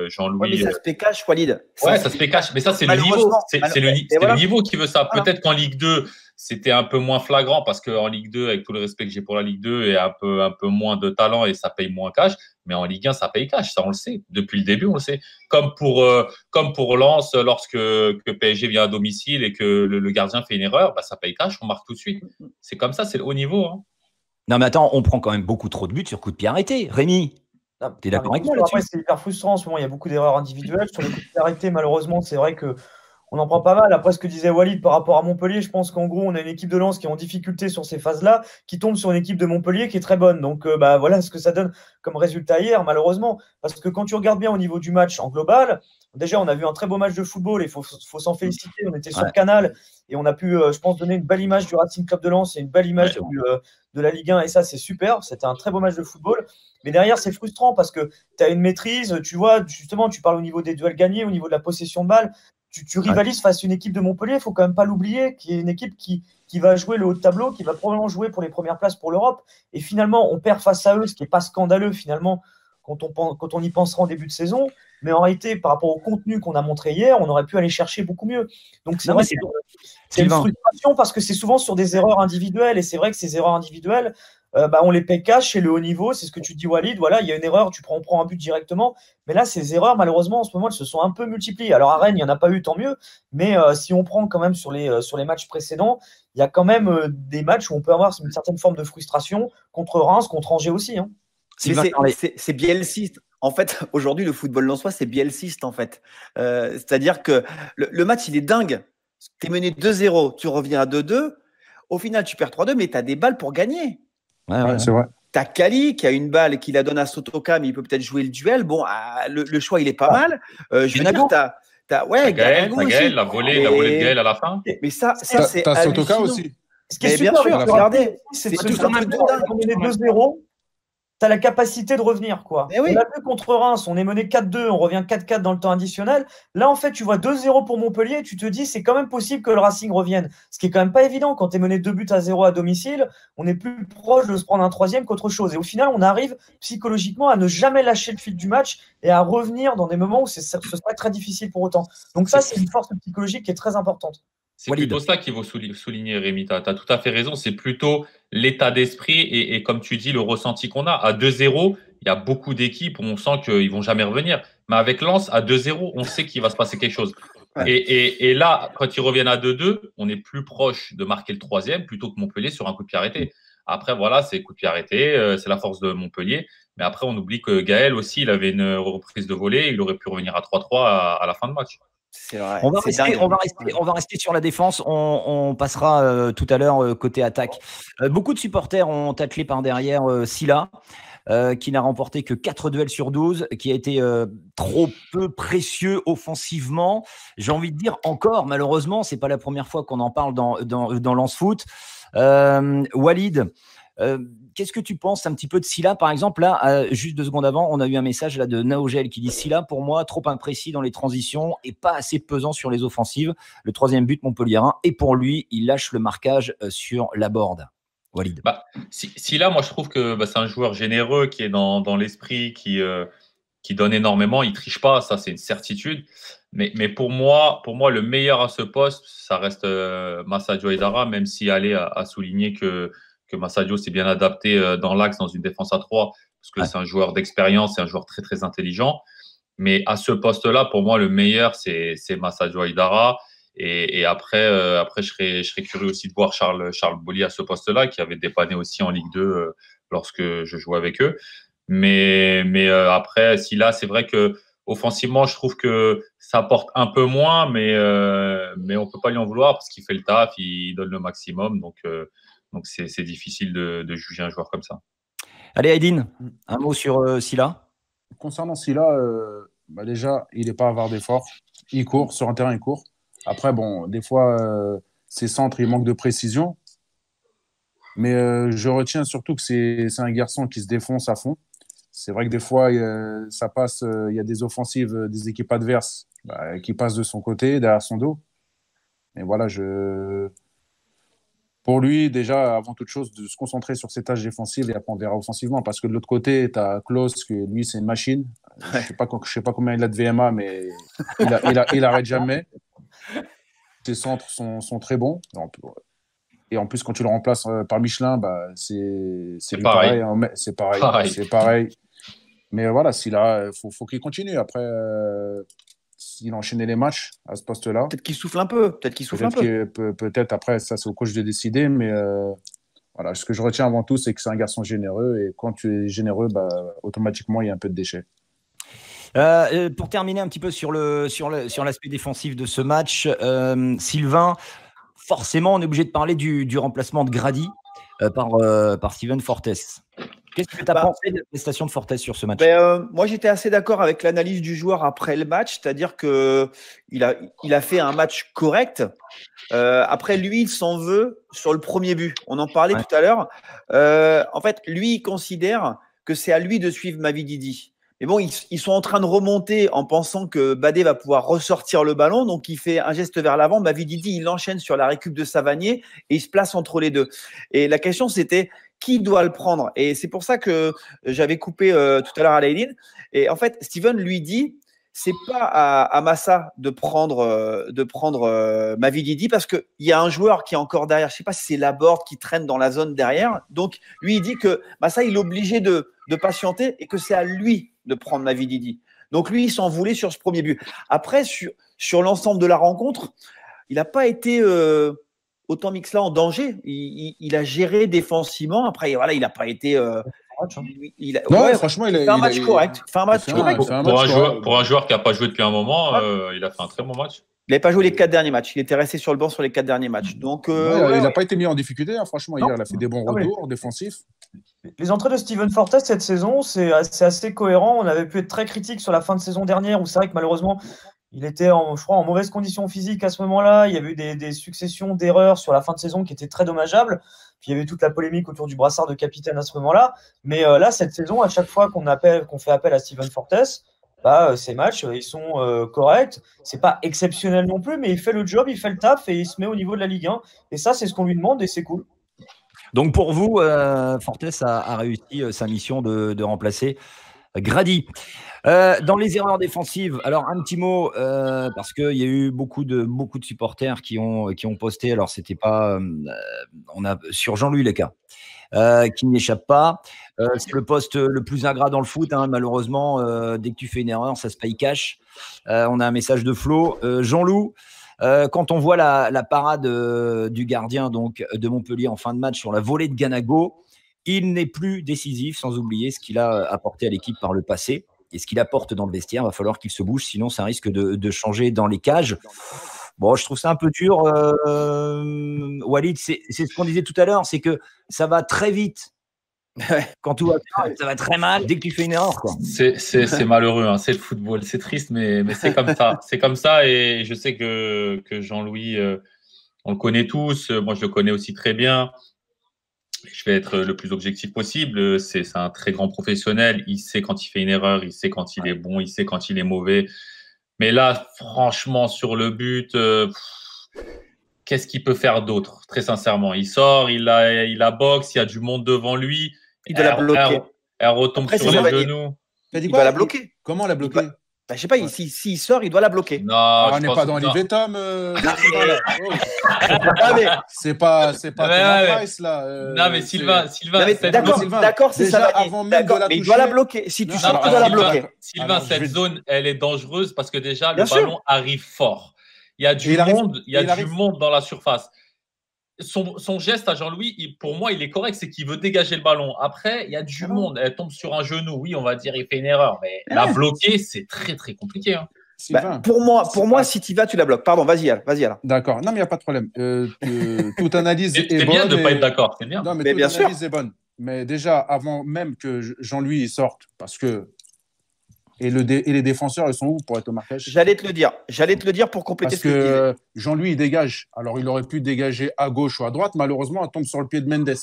Jean-Louis. Ouais, mais ça se pécache, Walid. Ouais, ça se pécache. Mais ça, c'est le niveau. C'est le niveau qui veut ça. Voilà. Peut-être qu'en Ligue 2, c'était un peu moins flagrant parce qu'en Ligue 2, avec tout le respect que j'ai pour la Ligue 2, il y a un peu moins de talent et ça paye moins cash. Mais en Ligue 1, ça paye cash. Ça, on le sait. Depuis le début, on le sait. Comme pour Lens, lorsque PSG vient à domicile et que le gardien fait une erreur, ça paye cash. On marque tout de suite. C'est comme ça. C'est le haut niveau. Hein. Non, mais attends, on prend quand même beaucoup trop de buts sur coup de pied arrêté. Rémi, tu es d'accord avec moi là-dessus? C'est hyper frustrant en ce moment. Il y a beaucoup d'erreurs individuelles. Sur les coups de pied arrêtés, malheureusement, c'est vrai que on en prend pas mal. Après, ce que disait Walid par rapport à Montpellier, je pense qu'en gros, on a une équipe de Lens qui est en difficulté sur ces phases-là, qui tombe sur une équipe de Montpellier qui est très bonne. Donc, voilà ce que ça donne comme résultat hier, malheureusement. Parce que quand tu regardes bien au niveau du match en global, déjà, on a vu un très beau match de football et il faut s'en féliciter. On était sur Canal et on a pu, je pense, donner une belle image du Racing Club de Lens et une belle image de la Ligue 1. Et ça, c'est super. C'était un très beau match de football. Mais derrière, c'est frustrant parce que tu as une maîtrise. Tu vois, justement, tu parles au niveau des duels gagnés, au niveau de la possession de balle. Tu rivalises face à une équipe de Montpellier, il ne faut quand même pas l'oublier, qui est une équipe qui va jouer le haut de tableau, qui va probablement jouer pour les premières places pour l'Europe. Et finalement, on perd face à eux, ce qui n'est pas scandaleux finalement quand on y pensera en début de saison. Mais en réalité, par rapport au contenu qu'on a montré hier, on aurait pu aller chercher beaucoup mieux. Donc c'est vrai que c'est une frustration parce que c'est souvent sur des erreurs individuelles. Et c'est vrai que ces erreurs individuelles, on les paie cash chez le haut niveau, c'est ce que tu dis Walid, voilà, il y a une erreur, on prend un but directement, mais là ces erreurs malheureusement en ce moment elles se sont un peu multipliées. Alors à Rennes il n'y en a pas eu, tant mieux, mais si on prend quand même sur les matchs précédents, il y a quand même des matchs où on peut avoir une certaine forme de frustration, contre Reims, contre Angers aussi. Hein. C'est bielciste. En fait, aujourd'hui le football lensois c'est bielciste en fait. C'est-à-dire que le match il est dingue, tu es mené 2-0, tu reviens à 2-2, au final tu perds 3-2 mais tu as des balles pour gagner. Ouais, c'est vrai. T'as Kali qui a une balle qui la donne à Sotoka, mais il peut peut-être jouer le duel. Bon, le choix, il est pas mal. Je veux dire, Gaël, la volée de Gaël à la fin. Mais ça c'est t'as Sotoka aussi. Ce qui est super, bien sûr, regardez, c'est tout ça. On est 2-0. tu as la capacité de revenir, quoi. Oui. On l'a vu contre Reims, on est mené 4-2, on revient 4-4 dans le temps additionnel. Là, en fait, tu vois 2-0 pour Montpellier, tu te dis, c'est quand même possible que le Racing revienne. Ce qui est quand même pas évident. Quand tu es mené 2-0 à domicile, on est plus proche de se prendre un 3e qu'autre chose. Et au final, on arrive psychologiquement à ne jamais lâcher le fil du match et à revenir dans des moments où ce serait très difficile pour autant. Donc ça, c'est une force psychologique qui est très importante. C'est plutôt ça qu'il faut souligner, Rémi. Tu as tout à fait raison. C'est plutôt l'état d'esprit et comme tu dis, le ressenti qu'on a. À 2-0, il y a beaucoup d'équipes où on sent qu'ils ne vont jamais revenir. Mais avec Lens, à 2-0, on sait qu'il va se passer quelque chose. Ouais. Et là, quand ils reviennent à 2-2, on est plus proche de marquer le 3e plutôt que Montpellier sur un coup de pied arrêté. Après, voilà, c'est coup de pied arrêté, c'est la force de Montpellier. Mais après, on oublie que Gaël aussi, il avait une reprise de volée. Il aurait pu revenir à 3-3 à la fin de match. C'est vrai. On va rester sur la défense. On passera tout à l'heure côté attaque. Beaucoup de supporters ont attelé par derrière Sylla, qui n'a remporté que 4 duels sur 12, qui a été trop peu précieux offensivement. J'ai envie de dire encore, malheureusement, c'est pas la première fois qu'on en parle dans Lens Foot. Walid, qu'est-ce que tu penses un petit peu de Sylla, par exemple? Là, juste 2 secondes avant, on a eu un message là de Naogel qui dit Sylla, pour moi, trop imprécis dans les transitions et pas assez pesant sur les offensives. Le 3e but montpelliérain, et pour lui, il lâche le marquage sur la board. Walid. Sylla, moi, je trouve que c'est un joueur généreux qui est dans l'esprit, qui donne énormément. Il triche pas, ça, c'est une certitude. Mais pour moi, le meilleur à ce poste, ça reste Massadio Aidara, même si aller à souligner que Massadio s'est bien adapté dans l'axe, dans une défense à 3, parce que c'est un joueur d'expérience, c'est un joueur très, très intelligent. Mais à ce poste-là, pour moi, le meilleur, c'est Massadio Aidara. Et après, je serais curieux aussi de voir Charles Bolly à ce poste-là, qui avait dépanné aussi en Ligue 2 lorsque je jouais avec eux. Mais après, Sylla, c'est vrai que offensivement, je trouve que ça apporte un peu moins, mais on peut pas lui en vouloir parce qu'il fait le taf, il donne le maximum. Donc c'est difficile de juger un joueur comme ça. Allez, Aydin, un mot sur Sylla. Concernant Sylla, déjà, il n'est pas avare d'effort. Il court, sur un terrain, il court. Après, bon, des fois, ses centres, il manque de précision. Mais je retiens surtout que c'est un garçon qui se défonce à fond. C'est vrai que des fois, ça passe, il y a des offensives des équipes adverses qui passent de son côté, derrière son dos. Mais voilà, pour lui, déjà, avant toute chose, de se concentrer sur ses tâches défensives et après on verra offensivement. Parce que de l'autre côté, tu as Klose, qui lui, c'est une machine. Je ne sais pas combien il a de VMA, mais il arrête jamais. Ses centres sont très bons. Et en plus, quand tu le remplaces par Michelin, c'est pareil. C'est pareil. Mais voilà, faut qu'il continue. Après, s'il a enchaîné les matchs à ce poste-là. Peut-être qu'il souffle un peu. Peut-être après, ça, c'est au coach de décider. Mais voilà, ce que je retiens avant tout, c'est que c'est un garçon généreux. Et quand tu es généreux, automatiquement, il y a un peu de déchets. Pour terminer un petit peu sur l'aspect défensif de ce match, Sylvain, forcément, on est obligé de parler du remplacement de Grady par Steven Fortes. Qu'est-ce que tu as pensé de la prestation de Fortes sur ce match? Moi, j'étais assez d'accord avec l'analyse du joueur après le match, c'est-à-dire qu'il a fait un match correct. Après, lui, il s'en veut sur le premier but. On en parlait tout à l'heure. En fait, lui, il considère que c'est à lui de suivre Mavididi. Mais bon, ils sont en train de remonter en pensant que Badé va pouvoir ressortir le ballon. Donc, il fait un geste vers l'avant. Mavididi, il enchaîne sur la récup de Savanier et il se place entre les deux. Et la question, c'était qui doit le prendre? Et c'est pour ça que j'avais coupé tout à l'heure à Laïline. Et en fait, Steven lui dit, c'est pas à Massa de prendre Mavididi parce qu'il y a un joueur qui est encore derrière. Je sais pas si c'est Laborde qui traîne dans la zone derrière. Donc, lui, il dit que Massa, il est obligé de patienter et que c'est à lui de prendre Mavididi. Donc, lui, il s'en voulait sur ce premier but. Après, sur l'ensemble de la rencontre, il n'a pas été autant Mixla en danger. Il a géré défensivement. Après, voilà, il n'a pas été… franchement, il a fait un match correct. Pour un joueur qui n'a pas joué depuis un moment, il a fait un très bon match. Il n'avait pas joué les 4 derniers matchs. Il était resté sur le banc sur les 4 derniers matchs. Donc, il n'a pas été mis en difficulté. Franchement, hier, il a fait des bons retours défensifs. Les entrées de Steven Fortes cette saison, c'est assez cohérent. On avait pu être très critique sur la fin de saison dernière où c'est vrai que malheureusement, il était, je crois, en mauvaise condition physique à ce moment-là. Il y avait eu des successions d'erreurs sur la fin de saison qui étaient très dommageables. Puis il y avait toute la polémique autour du brassard de capitaine à ce moment-là. Mais là, cette saison, à chaque fois qu'on fait appel à Steven Fortes, ces matchs, ils sont corrects. C'est pas exceptionnel non plus, mais il fait le job, il fait le taf et il se met au niveau de la Ligue 1. Et ça, c'est ce qu'on lui demande et c'est cool. Donc pour vous, Fortes a réussi sa mission de remplacer Grady. Dans les erreurs défensives, alors un petit mot, parce qu'il y a eu beaucoup de supporters qui ont posté, alors c'était pas, on a sur Jean-Louis Leca, qui n'y échappe pas. C'est le poste le plus ingrat dans le foot, hein, malheureusement, dès que tu fais une erreur, ça se paye cash. On a un message de Flo. Jean-Loup, quand on voit la parade du gardien donc, de Montpellier en fin de match sur la volée de Ganago, il n'est plus décisif, sans oublier ce qu'il a apporté à l'équipe par le passé et ce qu'il apporte dans le vestiaire. Il va falloir qu'il se bouge, sinon ça risque de changer dans les cages. Bon, je trouve ça un peu dur. Walid, c'est ce qu'on disait tout à l'heure, c'est que ça va très vite. Quand tout va bien, ça va très mal dès que tu fais une erreur, quoi. C'est malheureux, hein. C'est le football, c'est triste, mais c'est comme ça. C'est comme ça, et je sais que Jean-Louis, on le connaît tous. Moi, je le connais aussi très bien. Je vais être le plus objectif possible. C'est un très grand professionnel. Il sait quand il fait une erreur, il sait quand il est bon, il sait quand il est mauvais. Mais là, franchement, sur le but, qu'est-ce qu'il peut faire d'autre? Très sincèrement, il sort, il a boxe, il y a du monde devant lui. Il doit la bloquer. Elle retombe sur les genoux. Il doit la bloquer. Comment la bloquer? Je sais pas, s'il sort, il doit la bloquer. Non, on n'est pas dans l'Ivetom. C'est pas Price, là. Non, mais Sylvain, d'accord, c'est ça. Avant même de la toucher. Mais il doit la bloquer. Si tu sors, tu dois la bloquer. Sylvain, cette zone, elle est dangereuse parce que déjà, le ballon arrive fort. Il y a du monde dans la surface. Son geste à Jean-Louis, pour moi, il est correct, c'est qu'il veut dégager le ballon. Après, il y a du monde, elle tombe sur un genou. Oui, on va dire, il fait une erreur, mais la bloquer, c'est très, très compliqué. Hein. Pour moi, si tu y vas, tu la bloques. Pardon, vas-y, Alain. D'accord, non, mais il n'y a pas de problème. Toute analyse est bonne. C'est bien de ne pas être d'accord, c'est bien. Non, mais toute analyse est bonne. Mais déjà, avant même que Jean-Louis sorte, parce que. Et les défenseurs, ils sont où pour être au marquage? J'allais te le dire pour compléter ce que tu disais. Parce que Jean-Louis, il dégage. Alors, il aurait pu dégager à gauche ou à droite. Malheureusement, elle tombe sur le pied de Mendes.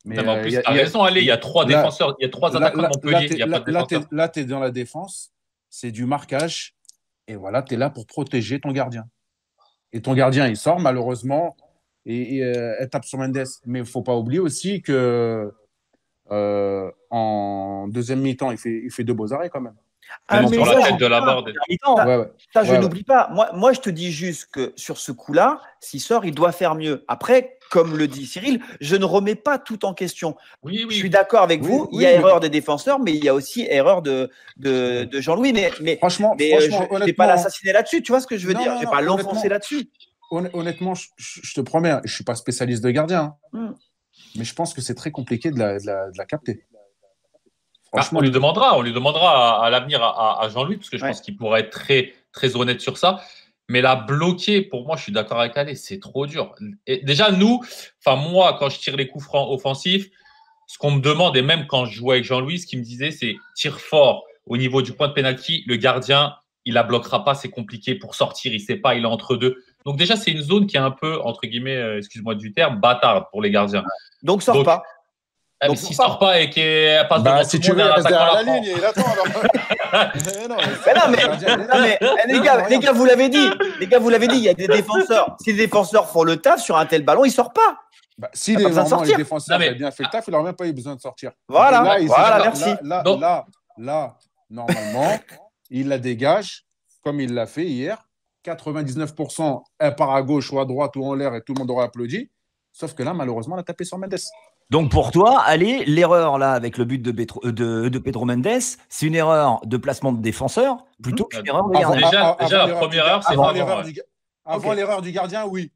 Mais en plus, tu as raison, allez, il y a 3 défenseurs, il y a 3 attaquants de Montpellier. Il y a pas de défenseurs. Là, tu es dans la défense, c'est du marquage. Et voilà, tu es là pour protéger ton gardien. Et ton gardien, il sort, malheureusement, et elle tape sur Mendes. Mais il ne faut pas oublier aussi que. En deuxième mi-temps, il fait 2 beaux arrêts quand même. Sur la tête de la barre. Ça, je n'oublie pas. Moi, je te dis juste que sur ce coup-là, s'il sort, il doit faire mieux. Après, comme le dit Cyril, je ne remets pas tout en question. Oui. Je suis d'accord avec vous. Il y a erreur des défenseurs, mais il y a aussi erreur de Jean-Louis. Mais franchement, je n'ai pas l'assassiner là-dessus. Tu vois ce que je veux dire? Je ne vais pas l'enfoncer là-dessus. Honnêtement, je te promets, je ne suis pas spécialiste de gardien. Mais je pense que c'est très compliqué de la capter. On lui demandera à l'avenir à Jean-Louis, parce que je pense qu'il pourra être très, très honnête sur ça. Mais la bloquer, pour moi, je suis d'accord avec Ale, c'est trop dur. Et déjà, moi, quand je tire les coups francs offensifs, ce qu'on me demande, et même quand je jouais avec Jean-Louis, ce qu'il me disait, c'est tire fort au niveau du point de pénalty. Le gardien, il la bloquera pas, c'est compliqué pour sortir, il sait pas, il est entre deux. Donc déjà, c'est une zone qui est un peu, entre guillemets, excuse-moi du terme, bâtarde pour les gardiens. Donc, sort pas. Donc, s'il sort pas et qu'il passe devant si tu veux, reste derrière la ligne, il attend alors. Les gars, vous l'avez dit. Il y a des défenseurs. Si les défenseurs font le taf sur un tel ballon, il sort pas. Si les défenseurs avaient bien fait le taf, il n'aurait même pas eu besoin de sortir. Voilà, merci. Là, normalement, il la dégage comme il l'a fait hier. 99%, elle part à gauche ou à droite ou en l'air et tout le monde aurait applaudi. Sauf que là, malheureusement, elle a tapé sur Mendes. Donc pour toi, allez, l'erreur là avec le but de Pedro Mendes, c'est une erreur de placement de défenseur plutôt qu'une erreur de gardien. Déjà la première erreur, c'est avant l'erreur du gardien, oui.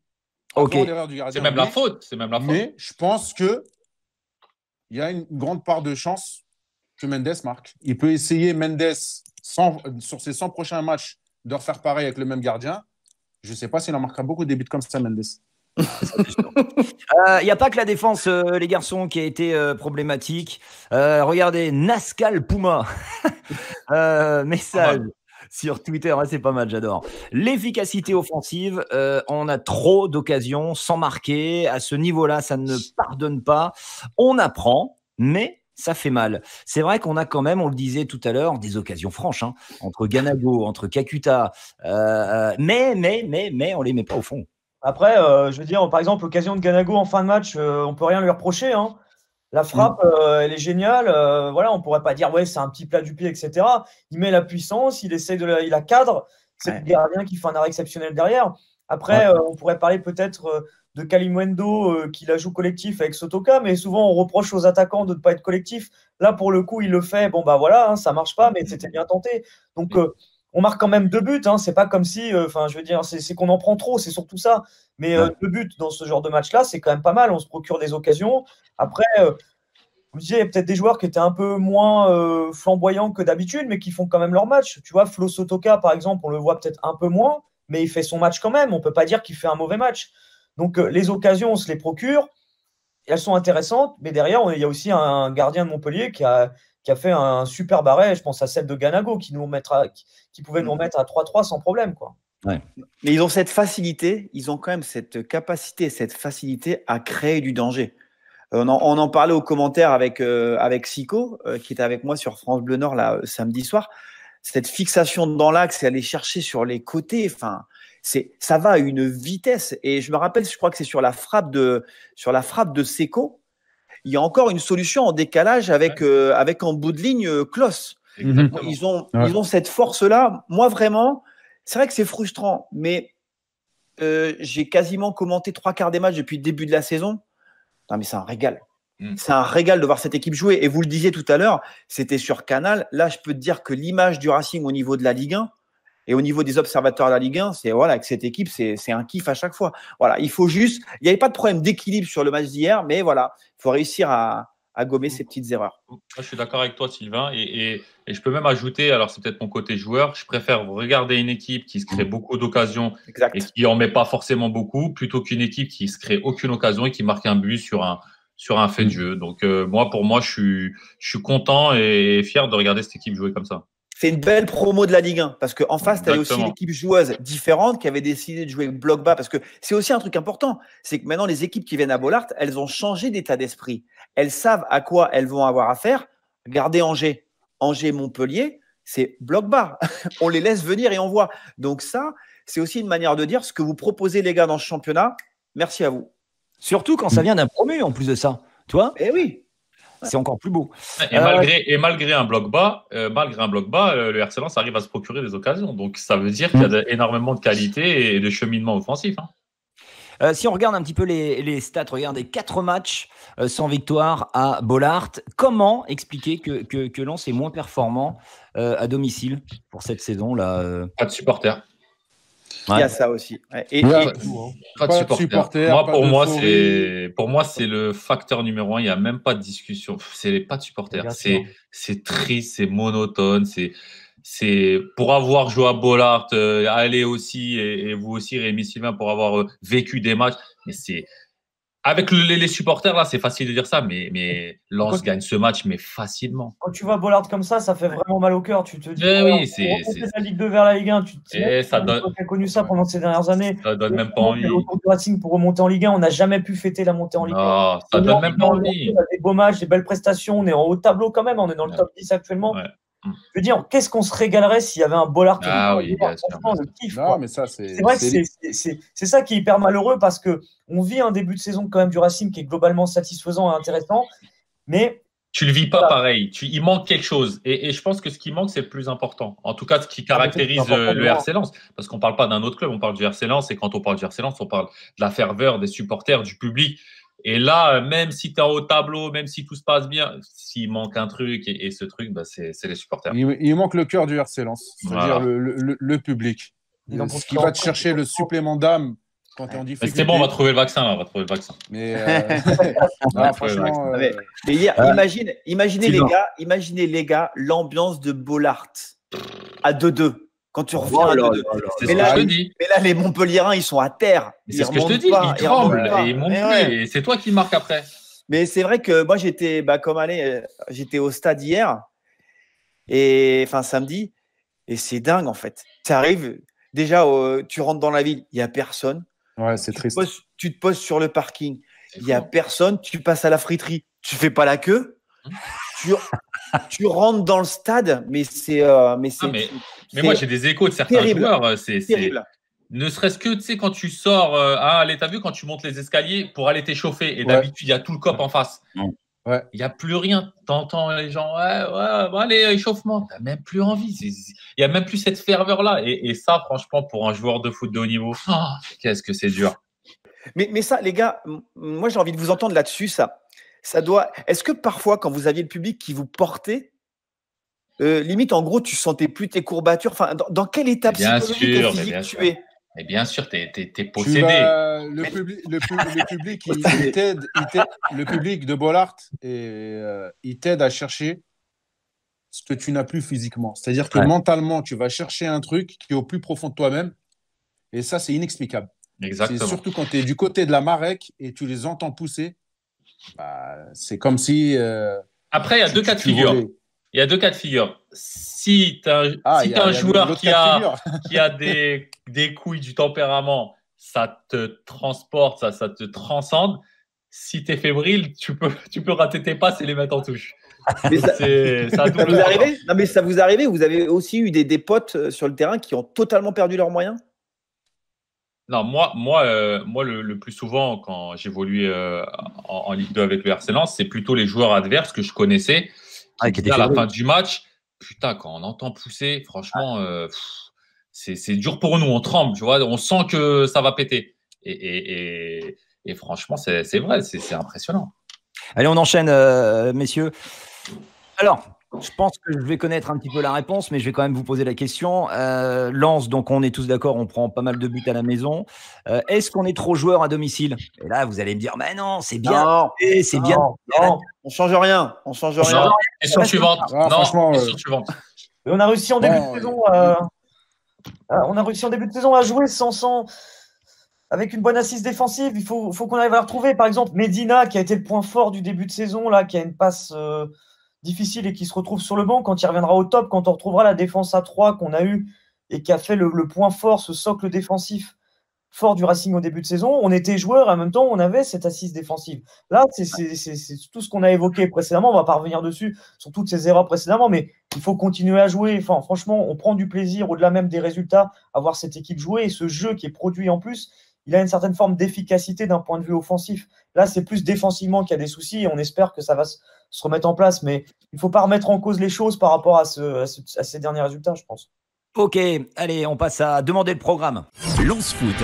C'est même la faute. Mais je pense qu'il y a une grande part de chance que Mendes marque. Il peut essayer Mendes sur ses 100 prochains matchs de refaire pareil avec le même gardien. Je ne sais pas s'il en marquera beaucoup des buts comme ça, Mendes. Il n'y a pas que la défense, les garçons, qui a été problématique. Regardez, Nascal Puma. Message. sur Twitter. C'est pas mal, j'adore. L'efficacité offensive, on a trop d'occasions sans marquer. À ce niveau-là, ça ne pardonne pas. On apprend, mais ça fait mal. C'est vrai qu'on a quand même, on le disait tout à l'heure, des occasions franches, hein, entre Ganago, entre Kakuta, mais on les met pas au fond. Après, je veux dire, par exemple, l'occasion de Ganago en fin de match, on peut rien lui reprocher, hein. La frappe, elle est géniale. Voilà, on pourrait pas dire ouais, c'est un petit plat du pied, etc. Il met la puissance, il essaie il la cadre. C'est le gardien qui fait un arrêt exceptionnel derrière. Après, on pourrait parler peut-être de Kalimundo qui la joue collectif avec Sotoka, mais souvent on reproche aux attaquants de ne pas être collectif. Là, pour le coup, il le fait. Bon, bah voilà, hein, ça marche pas, mais c'était bien tenté. Donc, on marque quand même 2 buts. Hein. C'est pas comme si, je veux dire, c'est qu'on en prend trop, c'est surtout ça. Mais 2 buts dans ce genre de match-là, c'est quand même pas mal. On se procure des occasions. Après, je disais, il y a peut-être des joueurs qui étaient un peu moins flamboyants que d'habitude, mais qui font quand même leur match. Tu vois, Flo Sotoka, par exemple, on le voit peut-être un peu moins, mais il fait son match quand même. On peut pas dire qu'il fait un mauvais match. Donc, les occasions, on se les procure. Elles sont intéressantes, mais derrière, il y a aussi un gardien de Montpellier qui a fait un super arrêt. Je pense à celle de Ganago qui pouvait nous remettre à 3-3 sans problème, quoi. Ouais. Mais ils ont cette facilité, ils ont quand même cette capacité, cette facilité à créer du danger. On en parlait aux commentaires avec Sico, qui était avec moi sur France Bleu Nord là, samedi soir. Cette fixation dans l'axe et aller chercher sur les côtés, enfin, ça va à une vitesse. Et je me rappelle, je crois que c'est sur la frappe de Seco, il y a encore une solution en décalage avec en bout de ligne Klos. Ils ont cette force-là. Moi, vraiment, c'est vrai que c'est frustrant, mais j'ai quasiment commenté 3/4 des matchs depuis le début de la saison. Non, mais c'est un régal. C'est un régal de voir cette équipe jouer. Et vous le disiez tout à l'heure, c'était sur Canal. Là, je peux te dire que l'image du Racing au niveau de la Ligue 1 et au niveau des observateurs de la Ligue 1, c'est voilà, avec cette équipe, c'est un kiff à chaque fois. Voilà, il faut juste. Il n'y avait pas de problème d'équilibre sur le match d'hier, mais voilà, il faut réussir à gommer ces petites erreurs. Je suis d'accord avec toi, Sylvain. Et je peux même ajouter, alors c'est peut-être mon côté joueur, je préfère regarder une équipe qui se crée beaucoup d'occasions et qui n'en met pas forcément beaucoup, plutôt qu'une équipe qui se crée aucune occasion et qui marque un but sur un fait de jeu. Donc pour moi, je suis content et fier de regarder cette équipe jouer comme ça. C'est une belle promo de la Ligue 1 parce qu'en face, tu avais aussi l'équipe joueuse différente qui avait décidé de jouer bloc bas parce que c'est aussi un truc important. C'est que maintenant, les équipes qui viennent à Bollaert, elles ont changé d'état d'esprit. Elles savent à quoi elles vont avoir affaire. Regardez Angers. Angers-Montpellier, c'est bloc bas. On les laisse venir et on voit. Donc ça, c'est aussi une manière de dire ce que vous proposez les gars dans ce championnat. Merci à vous. Surtout quand ça vient d'un promu en plus de ça. Tu vois ? Eh oui. C'est encore plus beau. Et malgré un bloc bas, le RC Lens arrive à se procurer des occasions. Donc, ça veut dire qu'il y a énormément de qualité et de cheminement offensif. Hein. Si on regarde un petit peu les stats, regardez, 4 matchs sans victoire à Bollaert. Comment expliquer que Lens est moins performant à domicile pour cette saison-là Pas de supporters. Ouais. Il y a ça aussi. Et pas de supporters. Pour moi, c'est le facteur numéro 1. Il n'y a même pas de discussion. C'est pas de supporters. C'est triste, c'est monotone. C'est pour avoir joué à Bollaert, aller aussi et vous aussi, Rémi Sylvain, pour avoir vécu des matchs. Mais c'est avec les supporters là, c'est facile de dire ça, mais Lens gagne ce match, mais facilement. Quand tu vois Bollaert comme ça fait vraiment mal au cœur. Tu te dis, oui, c'est la Ligue 2 vers la Ligue 1. Tu as connu ça pendant ces dernières années. Ça donne même pas envie. Autour du Racing pour remonter en Ligue 1, on n'a jamais pu fêter la montée en Ligue 1. Non, ça donne même pas envie. On a des beaux matchs, des belles prestations. On est en haut tableau quand même. On est dans le top 10 actuellement. Ouais. Je veux dire, qu'est-ce qu'on se régalerait s'il y avait un Bollaert oui, bien sûr. Non, mais ça, c'est vrai que c'est ça qui est hyper malheureux parce qu'on vit un début de saison quand même du Racing qui est globalement satisfaisant et intéressant, mais tu le vis pas pareil. Il manque quelque chose. Et je pense que ce qui manque, c'est le plus important. En tout cas, ce qui caractérise le RC Lens. Parce qu'on ne parle pas d'un autre club, on parle du RC Lens. Et quand on parle du RC Lens, on parle de la ferveur des supporters, du public. Et là, même si tu es en haut tableau, même si tout se passe bien, s'il manque un truc, et ce truc, c'est les supporters. Il manque le cœur du RC Lens, c'est-à-dire le public. Ce qui va te chercher le supplément d'âme quand tu es en difficulté. C'est bon, on va trouver le vaccin, là, Mais franchement, mais hier, imaginez les gars, l'ambiance de Bollaert à 2-2. Quand tu reviens à 2-2. Mais là, les Montpelliérains, ils sont à terre. C'est ce que je te dis, ils tremblent et ils montent plus. Et c'est toi qui marques après. Mais c'est vrai que moi, j'étais au stade hier, enfin samedi, Et c'est dingue, en fait. Ça arrive, déjà, tu rentres dans la ville, il n'y a personne. Ouais, c'est triste. Tu te poses sur le parking, il n'y a personne. Tu passes à la friterie, tu ne fais pas la queue. Tu rentres dans le stade, mais c'est. Mais moi, j'ai des échos de certains joueurs. C'est terrible. Ne serait-ce que, tu sais, quand tu sors, allez, t'as vu quand tu montes les escaliers pour aller t'échauffer, et d'habitude, il y a tout le COP en face. Ouais. Il n'y a plus rien. T'entends les gens, bon, allez, échauffement. T'as même plus envie. Il n'y a même plus cette ferveur-là. Et ça, franchement, pour un joueur de foot de haut niveau, qu'est-ce que c'est dur. Mais ça, les gars, moi, j'ai envie de vous entendre là-dessus. Ça doit. Est-ce que parfois, quand vous aviez le public qui vous portait, limite, en gros, tu sentais plus tes courbatures. Enfin, dans quel état psychologique et physique tu es? Mais bien sûr, t'es possédé. Le public, il t'aide. Le public de Bollaert, il t'aide à chercher ce que tu n'as plus physiquement. C'est-à-dire que mentalement, tu vas chercher un truc qui est au plus profond de toi-même. Et ça, c'est inexplicable. Exactement. C'est surtout quand tu es du côté de la Marek et tu les entends pousser. C'est comme si. Après, il y a deux cas de figure. Il y a deux cas de figure. Si tu as un joueur qui a des couilles, du tempérament, ça te transporte, ça te transcende. Si tu es fébrile, tu peux rater tes passes et les mettre en touche. Mais ça vous arrive? Non, mais ça vous arrive? Vous avez aussi eu des potes sur le terrain qui ont totalement perdu leurs moyens? Non, moi le plus souvent, quand j'évoluais en Ligue 2 avec le RC Lens, c'est plutôt les joueurs adverses que je connaissais qui étaient à la fin du match. Putain, quand on entend pousser, franchement, c'est dur pour nous. On tremble, tu vois. On sent que ça va péter. Et franchement, c'est vrai, c'est impressionnant. Allez, on enchaîne, messieurs. Alors, je pense que je vais connaître un petit peu la réponse, mais je vais quand même vous poser la question. Lens, donc on est tous d'accord, on prend pas mal de buts à la maison. Est-ce qu'on est trop joueur à domicile? Et là, vous allez me dire, mais non, c'est bien. C'est bien. Non, on change rien. On change rien. Question suivante. Franchement, suivante. On a réussi en début de saison. On a réussi en début de saison à jouer avec une bonne assise défensive. Il faut qu'on arrive à la retrouver. Par exemple, Medina, qui a été le point fort du début de saison, là, qui a une passe difficile et qui se retrouve sur le banc. Quand il reviendra au top, quand on retrouvera la défense à 3 qu'on a eue et qui a fait le point fort, ce socle défensif fort du Racing au début de saison, on était joueurs et en même temps, on avait cette assise défensive. Là, c'est tout ce qu'on a évoqué précédemment. On ne va pas revenir dessus sur toutes ces erreurs précédemment, mais il faut continuer à jouer. Enfin, franchement, on prend du plaisir au-delà même des résultats à voir cette équipe jouer et ce jeu qui est produit en plus. Il a une certaine forme d'efficacité d'un point de vue offensif. Là, c'est plus défensivement qu'il y a des soucis et on espère que ça va se remettre en place. Mais il ne faut pas remettre en cause les choses par rapport à ces derniers résultats, je pense. Ok, allez, on passe à demander le programme. Lens Foot.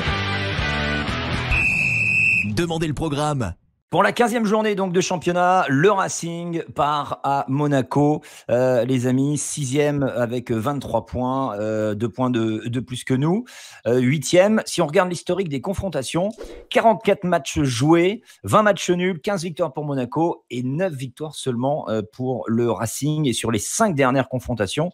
Demandez le programme. Pour la 15e journée donc de championnat, le Racing part à Monaco. Les amis, 6e avec 23 points, 2 points de plus que nous. 8e, si on regarde l'historique des confrontations, 44 matchs joués, 20 matchs nuls, 15 victoires pour Monaco et 9 victoires seulement pour le Racing. Et sur les 5 dernières confrontations,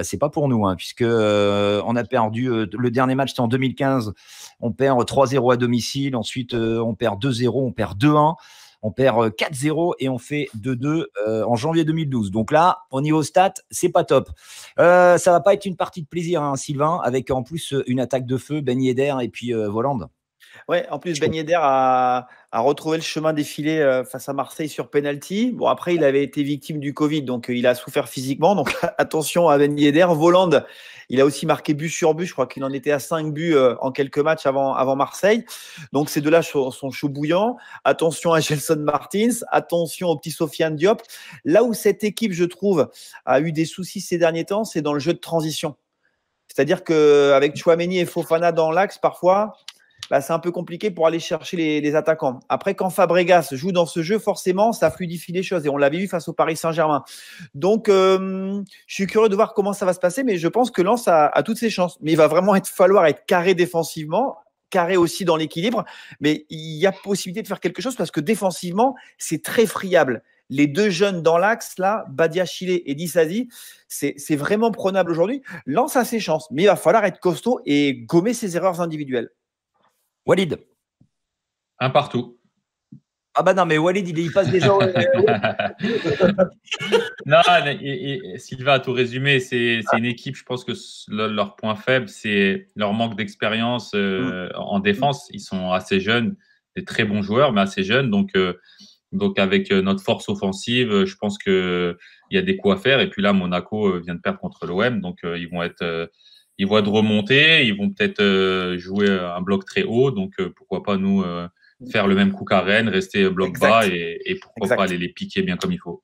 c'est pas pour nous, puisque on a perdu le dernier match, c'était en 2015. On perd 3-0 à domicile. Ensuite, on perd 2-0, on perd 2-1, on perd 4-0 et on fait 2-2 en janvier 2012. Donc là, au niveau stats, c'est pas top. Ça va pas être une partie de plaisir, Sylvain, avec en plus une attaque de feu, Ben Yedder et puis Volland. Ouais, en plus, Ben Yedder a retrouvé le chemin des filets face à Marseille sur penalty. Bon, après, il avait été victime du Covid, donc il a souffert physiquement. Donc, attention à Ben Yedder. Volland, il a aussi marqué but sur but. Je crois qu'il en était à 5 buts en quelques matchs avant Marseille. Donc, ces deux-là sont chauds bouillants. Attention à Gelson Martins. Attention au petit Sofiane Diop. Là où cette équipe, je trouve, a eu des soucis ces derniers temps, c'est dans le jeu de transition. C'est-à-dire qu'avec Tchouaméni et Fofana dans l'axe, parfois, c'est un peu compliqué pour aller chercher les attaquants. Après, quand Fabregas joue dans ce jeu, forcément, ça fluidifie les choses. Et on l'avait vu face au Paris Saint-Germain. Donc, je suis curieux de voir comment ça va se passer, mais je pense que Lens a toutes ses chances. Mais il va vraiment falloir être carré défensivement, carré aussi dans l'équilibre. Mais il y a possibilité de faire quelque chose parce que défensivement, c'est très friable. Les deux jeunes dans l'axe, là, Badiachile et Disasi, c'est vraiment prenable aujourd'hui. Lens a ses chances, mais il va falloir être costaud et gommer ses erreurs individuelles. Walid. Un partout. Ah bah non, mais Walid, il passe déjà. Non, Sylvain a tout résumé. C'est une équipe, je pense que leur point faible, c'est leur manque d'expérience en défense. Ils sont assez jeunes, des très bons joueurs, mais assez jeunes. Donc avec notre force offensive, je pense qu'il y a des coups à faire. Et puis là, Monaco vient de perdre contre l'OM. Donc ils vont être remontés. Ils vont peut-être jouer un bloc très haut. Donc pourquoi pas nous faire le même coup qu'à Rennes, rester bloc bas et pourquoi pas aller les piquer bien comme il faut.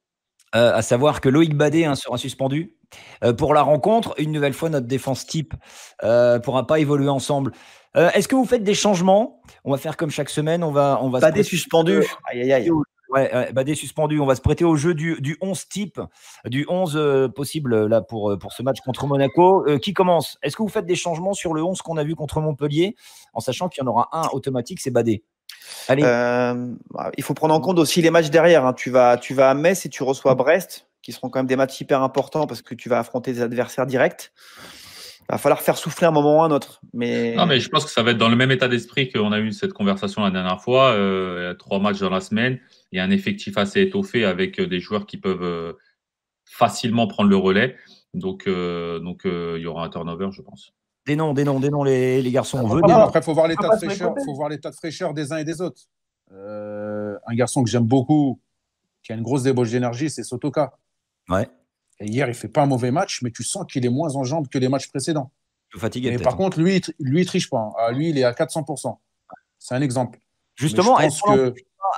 À savoir que Loïc Badet sera suspendu pour la rencontre. Une nouvelle fois, notre défense type pourra pas évoluer ensemble. Est-ce que vous faites des changements? On va faire comme chaque semaine. On va Badet suspendu. Aïe, aïe, aïe. Ouais, Badet suspendu. On va se prêter au jeu du 11 type, du 11 possible là pour ce match contre Monaco. Qui commence? Est-ce que vous faites des changements sur le 11 qu'on a vu contre Montpellier, en sachant qu'il y en aura un automatique, c'est Badet? Allez. Il faut prendre en compte aussi les matchs derrière. Hein. Tu vas à Metz et tu reçois Brest, qui seront quand même des matchs hyper importants parce que tu vas affronter des adversaires directs. Il va falloir faire souffler un moment ou un autre. Non, mais je pense que ça va être dans le même état d'esprit qu'on a eu cette conversation la dernière fois. Il y a 3 matchs dans la semaine. Il y a un effectif assez étoffé avec des joueurs qui peuvent facilement prendre le relais. Donc, il y aura un turnover, je pense. Des noms, les garçons. Après, il faut voir l'état de fraîcheur des uns et des autres. Un garçon que j'aime beaucoup, qui a une grosse débauche d'énergie, c'est Sotoka. Ouais. Et hier, il ne fait pas un mauvais match, mais tu sens qu'il est moins en jambes que les matchs précédents. Fatigué. Mais par contre, lui, il ne triche pas. Lui, il est à 400%. C'est un exemple. Justement,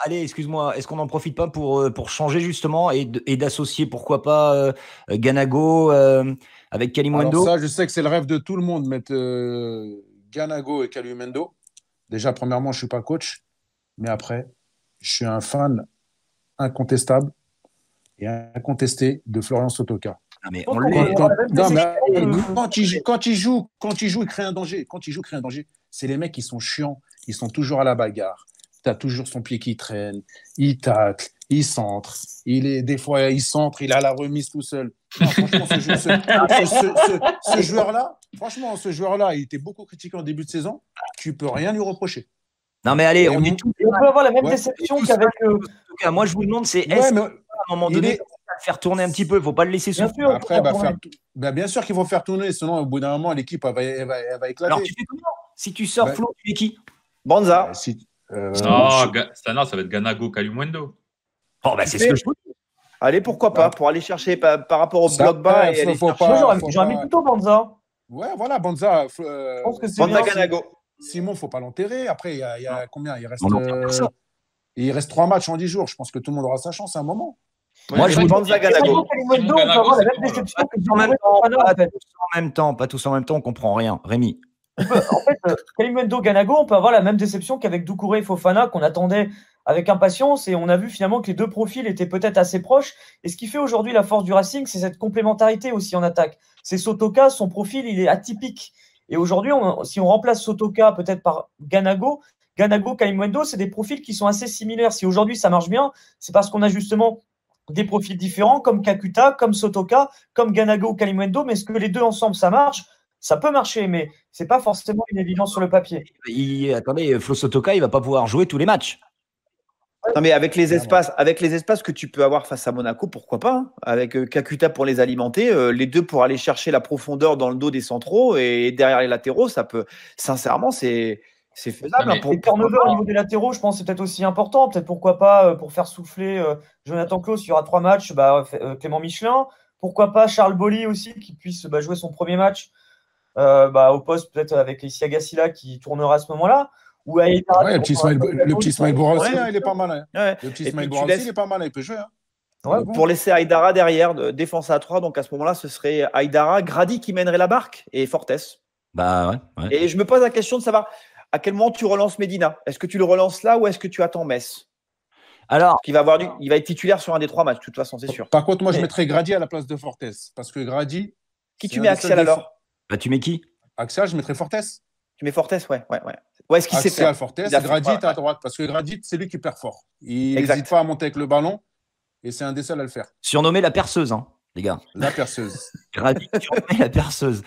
allez, excuse-moi, est-ce qu'on n'en profite pas pour changer justement et d'associer, pourquoi pas, Ganago avec Kalimundo? Alors ça, je sais que c'est le rêve de tout le monde, mettre Ganago et Kalimundo. Déjà, premièrement, je ne suis pas coach, mais après, je suis un fan incontestable et incontesté de Florian Sotoka. Non, mais quand il joue, il crée un danger. Quand il joue, il crée un danger. C'est les mecs qui sont chiants, ils sont toujours à la bagarre. Tu as toujours son pied qui traîne, il tacle, il centre, des fois il centre, il a la remise tout seul. Non, franchement, ce joueur-là, il était beaucoup critiqué en début de saison. Tu peux rien lui reprocher. Non, mais allez, on peut avoir la même déception qu'avec. Moi, je vous demande, c'est est-ce qu'à un moment donné, faire tourner un petit peu, il ne faut pas le laisser souffler. Après, bien sûr qu'il faut faire tourner, sinon au bout d'un moment, l'équipe elle va éclater. Alors, tu fais comment? Si tu sors Flo, tu es qui? Banza. Ça va être Ganago Kalimundo. Oh, c'est ce que je veux. Allez, pourquoi pas, pour aller chercher par rapport au bloc bas. J'aurais mis plutôt Banza. Ouais, voilà, Banza. Banza Ganago. Simon, il ne faut pas l'enterrer. Après, il y a combien? Il reste 3 matchs en 10 jours. Je pense que tout le monde aura sa chance à un moment. Moi, je vous Banza Ganago. Pas tous en même temps, on comprend rien. Rémi. En fait, Kalimundo, Ganago, on peut avoir la même déception qu'avec Doucouré et Fofana qu'on attendait avec impatience et on a vu finalement que les deux profils étaient peut-être assez proches. Et ce qui fait aujourd'hui la force du Racing, c'est cette complémentarité aussi en attaque. C'est Sotoka, son profil, il est atypique. Et aujourd'hui, si on remplace Sotoka peut-être par Ganago, Kalimundo, c'est des profils qui sont assez similaires. Si aujourd'hui ça marche bien, c'est parce qu'on a justement des profils différents comme Kakuta, comme Sotoka, comme Ganago ou Kalimundo. Mais est-ce que les deux ensemble ça marche? Ça peut marcher, mais c'est pas forcément une évidence sur le papier. Attendez, Flo Sotoka, il va pas pouvoir jouer tous les matchs. Non, mais avec les espaces que tu peux avoir face à Monaco, pourquoi pas, hein. Avec Kakuta pour les alimenter, les deux pour aller chercher la profondeur dans le dos des centraux et derrière les latéraux, ça peut. Sincèrement, c'est faisable. Les turnovers au niveau des latéraux, je pense que c'est peut-être aussi important. Peut-être pourquoi pas pour faire souffler Jonathan Klaus, il y aura 3 matchs, Clément Michelin. Pourquoi pas Charles Bolly aussi qui puisse jouer son premier match au poste peut-être avec Isia Gassila qui tournera à ce moment-là. Ou le petit Ismaël Boura aussi, il est pas mal. Hein. Le petit Ismaël Boura aussi, il est pas mal, il peut jouer. Hein. Pour laisser Aïdara derrière, défense à 3, donc à ce moment-là, ce serait Aïdara, Grady qui mènerait la barque et Fortes. Ouais. Et je me pose la question de savoir à quel moment tu relances Medina. Est-ce que tu le relances là ou est-ce que tu attends Metz? Alors, il va être titulaire sur un des 3 matchs, de toute façon, c'est sûr. Par contre, moi, je mettrais Grady à la place de Fortes. Parce que Grady. Qui tu mets Axial alors? Tu mets qui? Axial, je mettrais Fortes. Tu mets Fortes, ouais. Ouais, ce qui sait faire. Fortes, Grady à droite. Parce que Grady, c'est lui qui perd fort. Il n'hésite pas à monter avec le ballon. Et c'est un des seuls à le faire. Surnommé la perceuse, hein, les gars. La perceuse. Grady, surnommé la perceuse.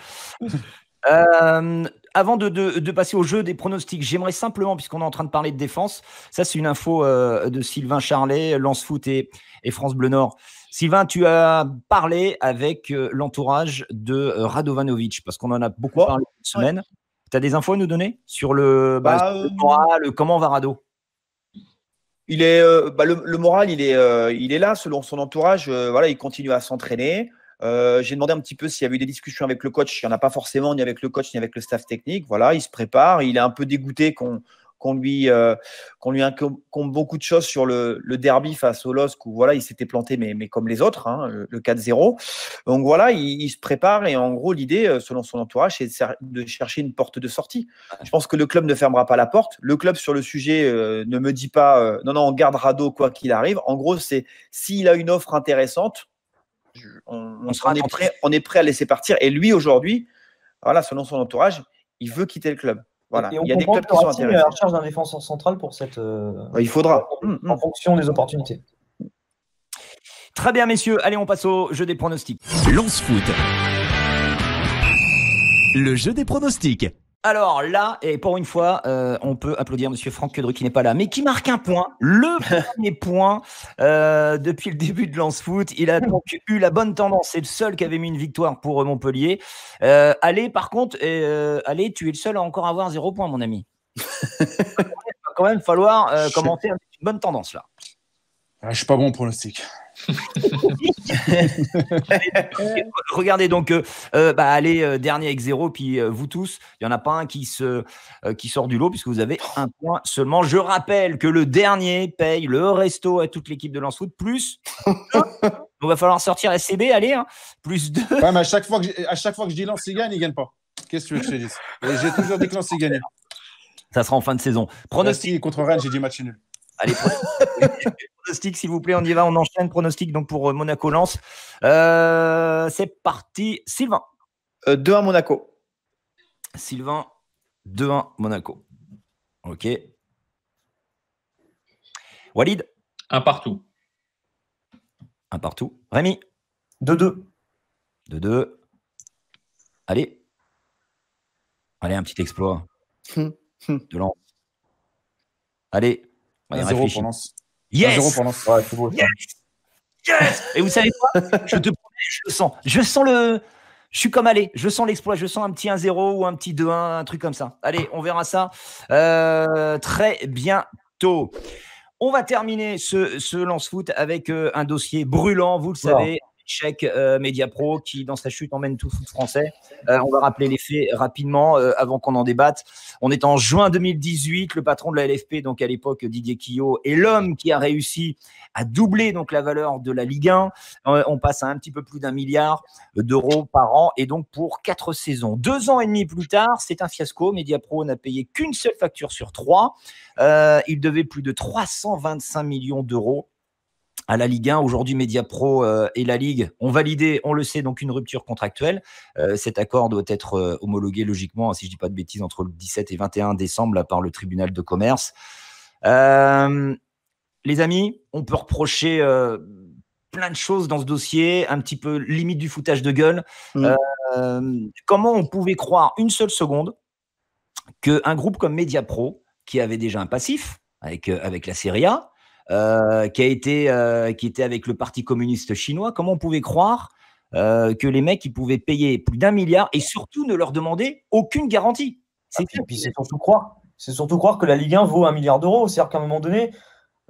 avant de passer au jeu des pronostics, j'aimerais simplement, puisqu'on est en train de parler de défense, ça c'est une info de Sylvain Charlet, Lance Foot et France Bleu Nord. Sylvain, tu as parlé avec l'entourage de Radovanovic, parce qu'on en a beaucoup parlé cette semaine. Tu as des infos à nous donner sur le moral, comment va Rado? Il est, le moral, il est là selon son entourage. Voilà, il continue à s'entraîner. J'ai demandé un petit peu s'il y avait eu des discussions avec le coach. Il n'y en a pas forcément, ni avec le coach, ni avec le staff technique. Voilà, il se prépare. Il est un peu dégoûté qu'on lui incombe beaucoup de choses sur le derby face au LOSC où voilà, il s'était planté, mais comme les autres, hein, le 4-0. Donc voilà, il se prépare et en gros, l'idée, selon son entourage, c'est de chercher une porte de sortie. Je pense que le club ne fermera pas la porte. Le club, sur le sujet, ne me dit pas non, on garde Rado quoi qu'il arrive. En gros, c'est s'il a une offre intéressante, on est prêt à laisser partir. Et lui, aujourd'hui, voilà, selon son entourage, il veut quitter le club. Voilà. Il y a des clubs qui sont intéressés. À la recherche d'un défenseur central pour cette. Il faudra. En fonction des opportunités. Très bien, messieurs. Allez, on passe au jeu des pronostics. Lance Foot. Le jeu des pronostics. Alors là, et pour une fois, on peut applaudir Monsieur Franck Quedru qui n'est pas là, mais qui marque un point, le premier point depuis le début de Lance Foot. Il a donc eu la bonne tendance. C'est le seul qui avait mis une victoire pour Montpellier. Allez, par contre, allez, tu es le seul à encore avoir 0 point, mon ami. Il va quand même falloir commenter avec une bonne tendance là. Je suis pas bon pour pronostic. Regardez donc, allez, dernier avec 0, puis vous tous, il n'y en a pas un qui sort du lot puisque vous avez un point seulement. Je rappelle que le dernier paye le resto à toute l'équipe de Lance Foot, plus 2. Il va falloir sortir SCB, allez, hein, plus 2. Ouais, mais à chaque fois que je dis Lance, il gagne pas. Qu'est-ce que tu veux que je te dise? J'ai toujours dit que Lance, il gagnait. Ça sera en fin de saison. Pronostic contre Rennes, j'ai dit match nul. Allez, pronostic, s'il vous plaît, on y va, on enchaîne. Pronostic donc pour Monaco-Lens. C'est parti, Sylvain. 2-1 Monaco. Sylvain, 2-1 Monaco. Ok. Walid. 1 partout. 1 partout. Rémi. 2-2. 2-2. Allez. Allez, un petit exploit. De Lens. Allez. 1-0 pour Lens. Yes. 1-0 pour Lens. Ouais, c'est beau. Yes. Et vous savez quoi? Je te promets, je le sens. Je suis comme allez, je sens l'exploit. Je sens un petit 1-0 ou un petit 2-1, un truc comme ça. Allez, on verra ça très bientôt. On va terminer ce Lance Foot avec un dossier brûlant, vous le savez. Chèque Mediapro qui, dans sa chute, emmène tout le foot français. On va rappeler les faits rapidement avant qu'on en débatte. On est en juin 2018. Le patron de la LFP, donc à l'époque Didier Quillot, est l'homme qui a réussi à doubler donc la valeur de la Ligue 1. On passe à un petit peu plus d'1 milliard d'euros par an et donc pour 4 saisons. 2 ans et demi plus tard, c'est un fiasco. Mediapro n'a payé qu'une seule facture sur 3. Il devait plus de 325 millions d'euros à la Ligue 1. Aujourd'hui, Mediapro et la Ligue ont validé, on le sait, donc une rupture contractuelle. Cet accord doit être homologué logiquement, si je ne dis pas de bêtises, entre le 17 et 21 décembre là, par le tribunal de commerce. Les amis, on peut reprocher plein de choses dans ce dossier, un petit peu limite du foutage de gueule. Comment on pouvait croire une seule seconde qu'un groupe comme Mediapro, qui avait déjà un passif avec la Serie A, qui était avec le Parti communiste chinois, comment on pouvait croire que les mecs ils pouvaient payer plus d'1 milliard et surtout ne leur demander aucune garantie? Et puis c'est surtout croire que la Ligue 1 vaut 1 milliard d'euros. C'est-à-dire qu'à un moment donné,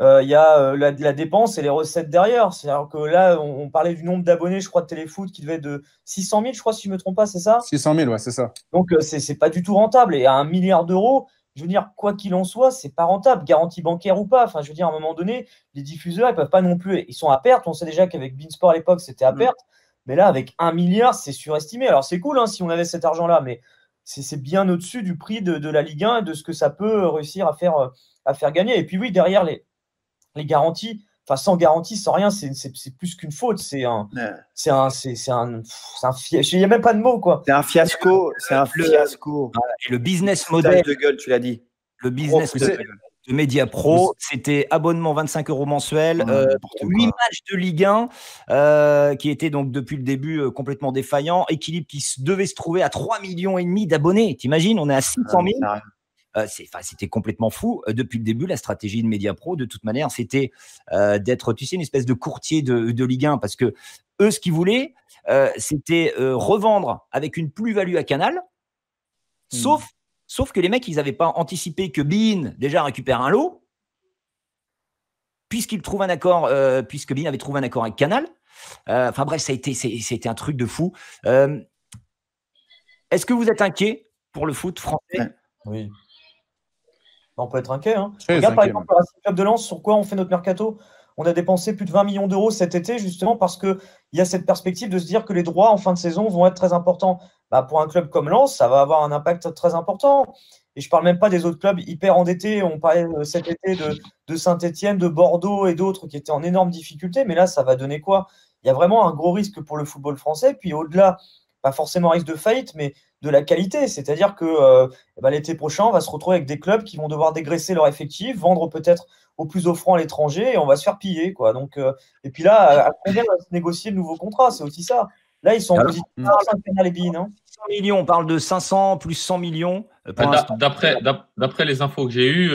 il y a la dépense et les recettes derrière. C'est-à-dire que là, on parlait du nombre d'abonnés, je crois, de Téléfoot qui devait être de 600 000, je crois, si je ne me trompe pas, c'est ça? 600 000, ouais, c'est ça. Donc, c'est pas du tout rentable. Et à 1 milliard d'euros, je veux dire, quoi qu'il en soit, c'est pas rentable, garantie bancaire ou pas. Enfin, je veux dire, à un moment donné, les diffuseurs, ils peuvent pas non plus. Ils sont à perte. On sait déjà qu'avec Beansport à l'époque, c'était à perte. Mais là, avec 1 milliard, c'est surestimé. Alors, c'est cool hein, si on avait cet argent-là, mais c'est bien au-dessus du prix de la Ligue 1 et de ce que ça peut réussir à faire gagner. Et puis, oui, derrière les garanties, enfin, sans garantie, sans rien, c'est plus qu'une faute. C'est un fiasco. Il n'y a même pas de mots, quoi. C'est un fiasco. C'est un fiasco. Et le business model. De gueule, tu l'as dit. Le business model. de Mediapro. C'était abonnement 25 € mensuel, 8 matchs de Ligue 1 qui étaient donc depuis le début complètement défaillants. Équilibre qui devait se trouver à 3,5 millions d'abonnés. T'imagines, on est à 600 000. C'était complètement fou. Depuis le début, la stratégie de Mediapro, de toute manière, c'était d'être, tu sais, une espèce de courtier de Ligue 1 parce que eux, ce qu'ils voulaient, c'était revendre avec une plus-value à Canal, sauf que les mecs, ils n'avaient pas anticipé que beIN déjà récupère un lot, puisqu'ils trouvent un accord, puisque beIN avait trouvé un accord avec Canal. Enfin bref, c'était un truc de fou. Est-ce que vous êtes inquiet pour le foot français? Oui. On peut être inquiet. Regarde par exemple le Racing Club de Lens, sur quoi on fait notre mercato. On a dépensé plus de 20 millions d'euros cet été, justement parce qu'il y a cette perspective de se dire que les droits en fin de saison vont être très importants. Pour un club comme Lens, ça va avoir un impact très important. Et je ne parle même pas des autres clubs hyper endettés. On parlait cet été de Saint-Etienne, de Bordeaux et d'autres qui étaient en énorme difficulté. Mais là, ça va donner quoi? Il y a vraiment un gros risque pour le football français. Puis au-delà, pas forcément risque de faillite, mais de la qualité. C'est-à-dire que l'été prochain, on va se retrouver avec des clubs qui vont devoir dégraisser leur effectif, vendre peut-être au plus offrant à l'étranger, et on va se faire piller, quoi. Donc, et puis là, à combien on va se négocier de nouveaux contrats? C'est aussi ça. Là, ils sont en position les billes, non? 100 millions, on parle de 500 plus 100 millions. D'après les infos que j'ai eues,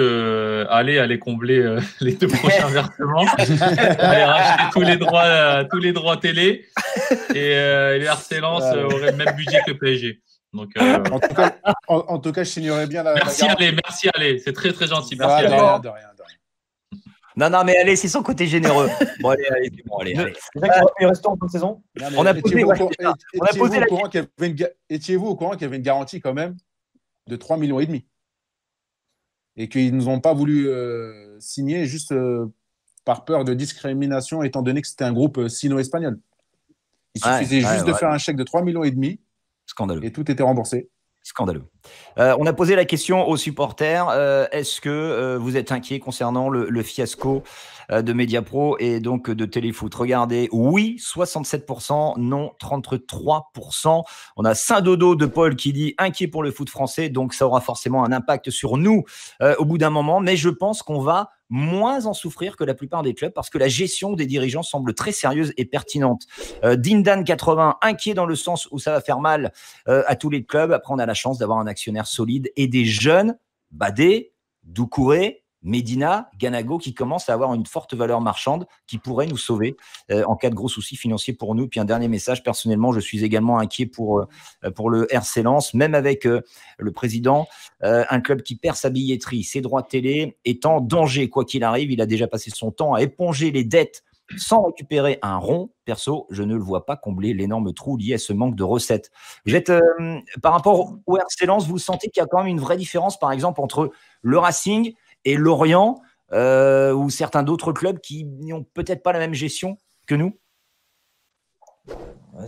allez combler les 2 prochains versements, aller racheter tous les droits télé, et les RC Lens auraient le même budget que le PSG. Donc, en tout cas, je signerais bien la. Merci, allez, c'est très très gentil. Merci, de rien. Non, mais allez, c'est son côté généreux. Bon, allez. C'est vrai qu'il va rester en fin de saison. Étiez-vous au courant qu'il y avait une garantie quand même de 3,5 millions et qu'ils nous ont pas voulu signer juste par peur de discrimination, étant donné que c'était un groupe sino-espagnol. Il suffisait juste de faire un chèque de 3,5 millions. Scandaleux. Et tout était remboursé. Scandaleux. On a posé la question aux supporters. Est-ce que vous êtes inquiets concernant le fiasco de Mediapro et donc de Téléfoot? Regardez, oui, 67%, non, 33%. On a Saint-Dodo de Paul qui dit inquiet pour le foot français, donc ça aura forcément un impact sur nous au bout d'un moment, mais je pense qu'on va moins en souffrir que la plupart des clubs parce que la gestion des dirigeants semble très sérieuse et pertinente. Dindan 80, inquiet dans le sens où ça va faire mal à tous les clubs. Après, on a la chance d'avoir un actionnaire solide et des jeunes, Badé, Doucouré, Medina, Ganago, qui commencent à avoir une forte valeur marchande qui pourrait nous sauver en cas de gros soucis financiers pour nous. Puis un dernier message, personnellement, je suis également inquiet pour le RC Lens, même avec le président, un club qui perd sa billetterie, ses droits de télé est en danger, quoi qu'il arrive. Il a déjà passé son temps à éponger les dettes sans récupérer un rond. Perso, je ne le vois pas combler l'énorme trou lié à ce manque de recettes. Vous êtes, par rapport au RC Lens, vous sentez qu'il y a quand même une vraie différence, par exemple, entre le Racing et Lorient ou certains d'autres clubs qui n'ont peut-être pas la même gestion que nous?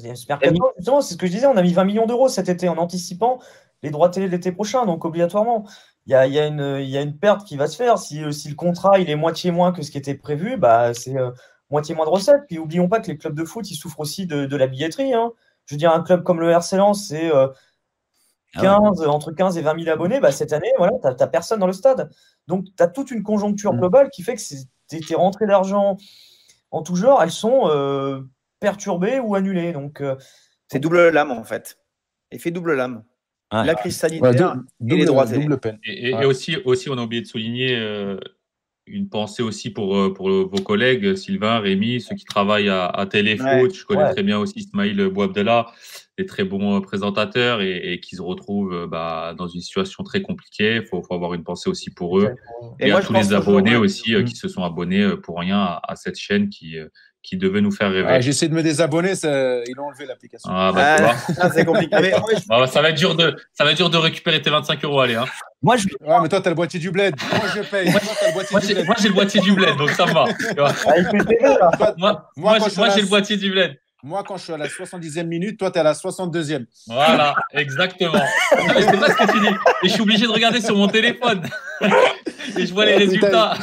Justement, c'est ce que je disais, on a mis 20 millions d'euros cet été en anticipant les droits télé de l'été prochain, donc obligatoirement, il y a une perte qui va se faire. Si le contrat il est moitié moins que ce qui était prévu, c'est moitié moins de recettes. Puis n'oublions pas que les clubs de foot, ils souffrent aussi de la billetterie. Je veux dire, un club comme le RC Lens, c'est entre 15 et 20 000 abonnés. Cette année, voilà, tu n'as personne dans le stade. Donc, tu as toute une conjoncture globale qui fait que tes rentrées d'argent en tout genre, elles sont perturbées ou annulées. Donc, c'est double lame, en fait. Effet double lame. La crise sanitaire et les droits télé. Et aussi, on a oublié de souligner une pensée aussi pour vos collègues, Sylvain, Rémi, ceux qui travaillent à Téléfoot. Je connais très bien aussi Ismaïl Bouabdallah, des très bons présentateurs et qui se retrouvent dans une situation très compliquée. Il faut avoir une pensée aussi pour eux. Et à tous les abonnés aussi qui se sont abonnés pour rien à cette chaîne qui devait nous faire rêver. J'essaie de me désabonner, ils ont enlevé l'application. C'est compliqué. Ça va être dur de récupérer tes 25 €, allez. Hein. Mais toi, tu as le boîtier du bled. Moi, je paye. Moi, j'ai le boîtier du bled, donc ça me va. Moi, j'ai le boîtier du bled. Moi, quand je suis à la 70e minute, toi, tu es à la 62e. Voilà, exactement. C'est pas ce que tu dis. Et je suis obligé de regarder sur mon téléphone. Et je vois les résultats.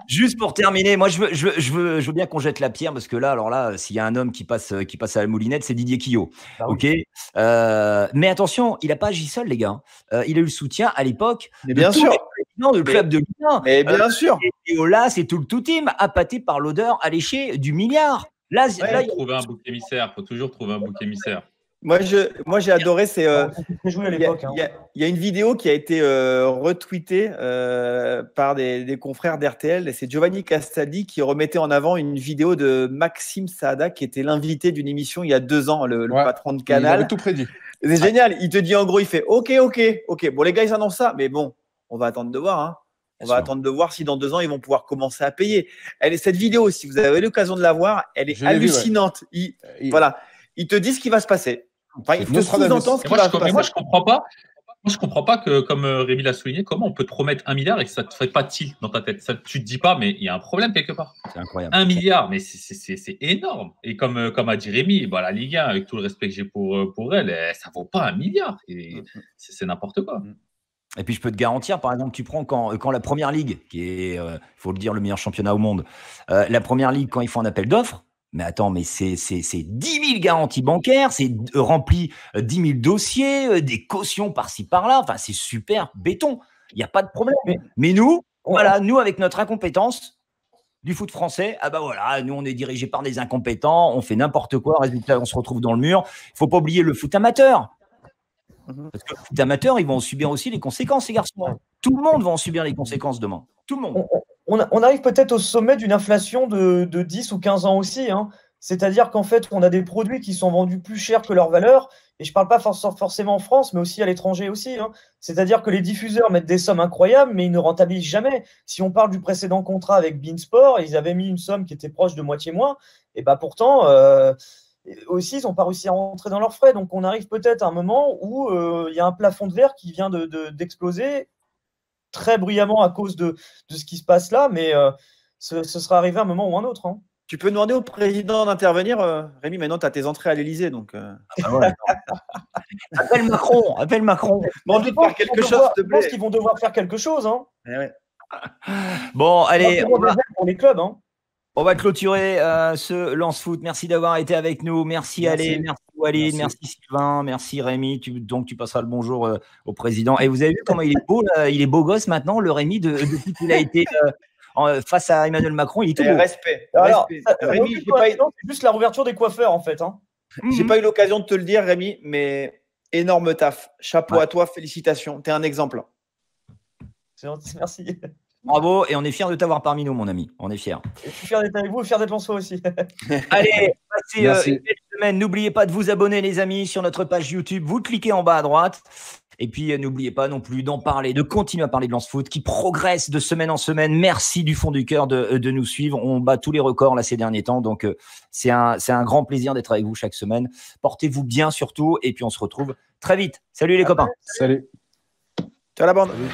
Juste pour terminer, moi je veux bien qu'on jette la pierre parce que là, s'il y a un homme qui passe à la moulinette, c'est Didier Quillot. Ok. Mais attention, il n'a pas agi seul, les gars. Il a eu le soutien à l'époque. Mais bien sûr. président du club de Ligue 1. Mais bien sûr. Et Olas et tout le tout team, appâté par l'odeur alléchée du milliard. Là, il faut trouver un bouc émissaire. Il faut toujours trouver un bouc émissaire. Moi, j'ai adoré. Il y a une vidéo qui a été retweetée par des confrères d'RTL. C'est Giovanni Castaldi qui remettait en avant une vidéo de Maxime Saada, qui était l'invité d'une émission il y a 2 ans, le patron de Canal. Il avait tout prédit. C'est génial. Il te dit en gros, il fait OK. Bon, les gars, ils annoncent ça, mais bon, on va attendre de voir. Hein. On va attendre de voir si dans 2 ans, ils vont pouvoir commencer à payer. Cette vidéo, si vous avez l'occasion de la voir, elle est hallucinante. Voilà. Ils te disent ce qui va se passer. Enfin, ils te sous-entendent ce qui va se passer. Moi, je comprends pas que, comme Rémi l'a souligné, comment on peut te promettre 1 milliard et que ça ne te fait pas tilt dans ta tête. Ça, tu te dis pas, mais il y a un problème quelque part. C'est incroyable. 1 milliard, mais c'est énorme. Et comme a dit Rémi, la Ligue 1, avec tout le respect que j'ai pour elle, ça vaut pas 1 milliard. Et c'est n'importe quoi. Et puis, je peux te garantir, par exemple, tu prends quand la Première Ligue, qui est, il faut le dire, le meilleur championnat au monde, la Première Ligue, quand ils font un appel d'offres, mais attends, mais c'est 10 000 garanties bancaires, c'est rempli 10 000 dossiers, des cautions par-ci, par-là. Enfin, c'est super béton. Il n'y a pas de problème. Mais nous, nous, avec notre incompétence du foot français, nous, on est dirigé par des incompétents, on fait n'importe quoi, résultat, on se retrouve dans le mur. Il ne faut pas oublier le foot amateur. Parce que le foot amateur, ils vont en subir aussi les conséquences, ces garçons. Tout le monde va en subir les conséquences demain. Tout le monde. On arrive peut-être au sommet d'une inflation de 10 ou 15 ans aussi. Hein. C'est-à-dire qu'en fait, on a des produits qui sont vendus plus cher que leur valeur. Et je ne parle pas forcément en France, mais aussi à l'étranger aussi. Hein. C'est-à-dire que les diffuseurs mettent des sommes incroyables, mais ils ne rentabilisent jamais. Si on parle du précédent contrat avec beIN Sport, ils avaient mis une somme qui était proche de moitié moins. Et pourtant, aussi, ils n'ont pas réussi à rentrer dans leurs frais. Donc, on arrive peut-être à un moment où il y a un plafond de verre qui vient d'exploser très bruyamment à cause de ce qui se passe là, mais ce sera arrivé à un moment ou un autre. Hein. Tu peux demander au président d'intervenir, Rémi. Maintenant, tu as tes entrées à l'Élysée. Donc, Appelle Macron. Demande-lui de faire quelque chose, s'il te plaît. Je pense qu'ils vont devoir faire quelque chose. Hein. Bon, allez. Pour les clubs. Hein. On va clôturer ce Lance Foot. Merci d'avoir été avec nous. Merci Ali, merci Walid, merci Sylvain, merci Rémi. Donc, tu passeras le bonjour au président. Et vous avez vu comment il est beau, là, il est beau gosse maintenant, le Rémi, depuis qu'il a été face à Emmanuel Macron. Il est tout beau. Respect. Alors, Rémi, c'est juste la rouverture des coiffeurs, en fait. Hein. J'ai pas eu l'occasion de te le dire, Rémi, mais énorme taf. Chapeau à toi, félicitations. Tu es un exemple. C'est gentil, merci. Bravo, et on est fiers de t'avoir parmi nous, mon ami. On est fiers. Je suis fier d'être avec vous et fier d'être en soi aussi. Allez, passez une belle semaine. N'oubliez pas de vous abonner, les amis, sur notre page YouTube. Vous cliquez en bas à droite. Et puis, n'oubliez pas non plus d'en parler, de continuer à parler de Lance Foot, qui progresse de semaine en semaine. Merci du fond du cœur de nous suivre. On bat tous les records là ces derniers temps. Donc, c'est un grand plaisir d'être avec vous chaque semaine. Portez-vous bien surtout. Et puis, on se retrouve très vite. Salut les copains. Salut. Ciao la bande. Salut.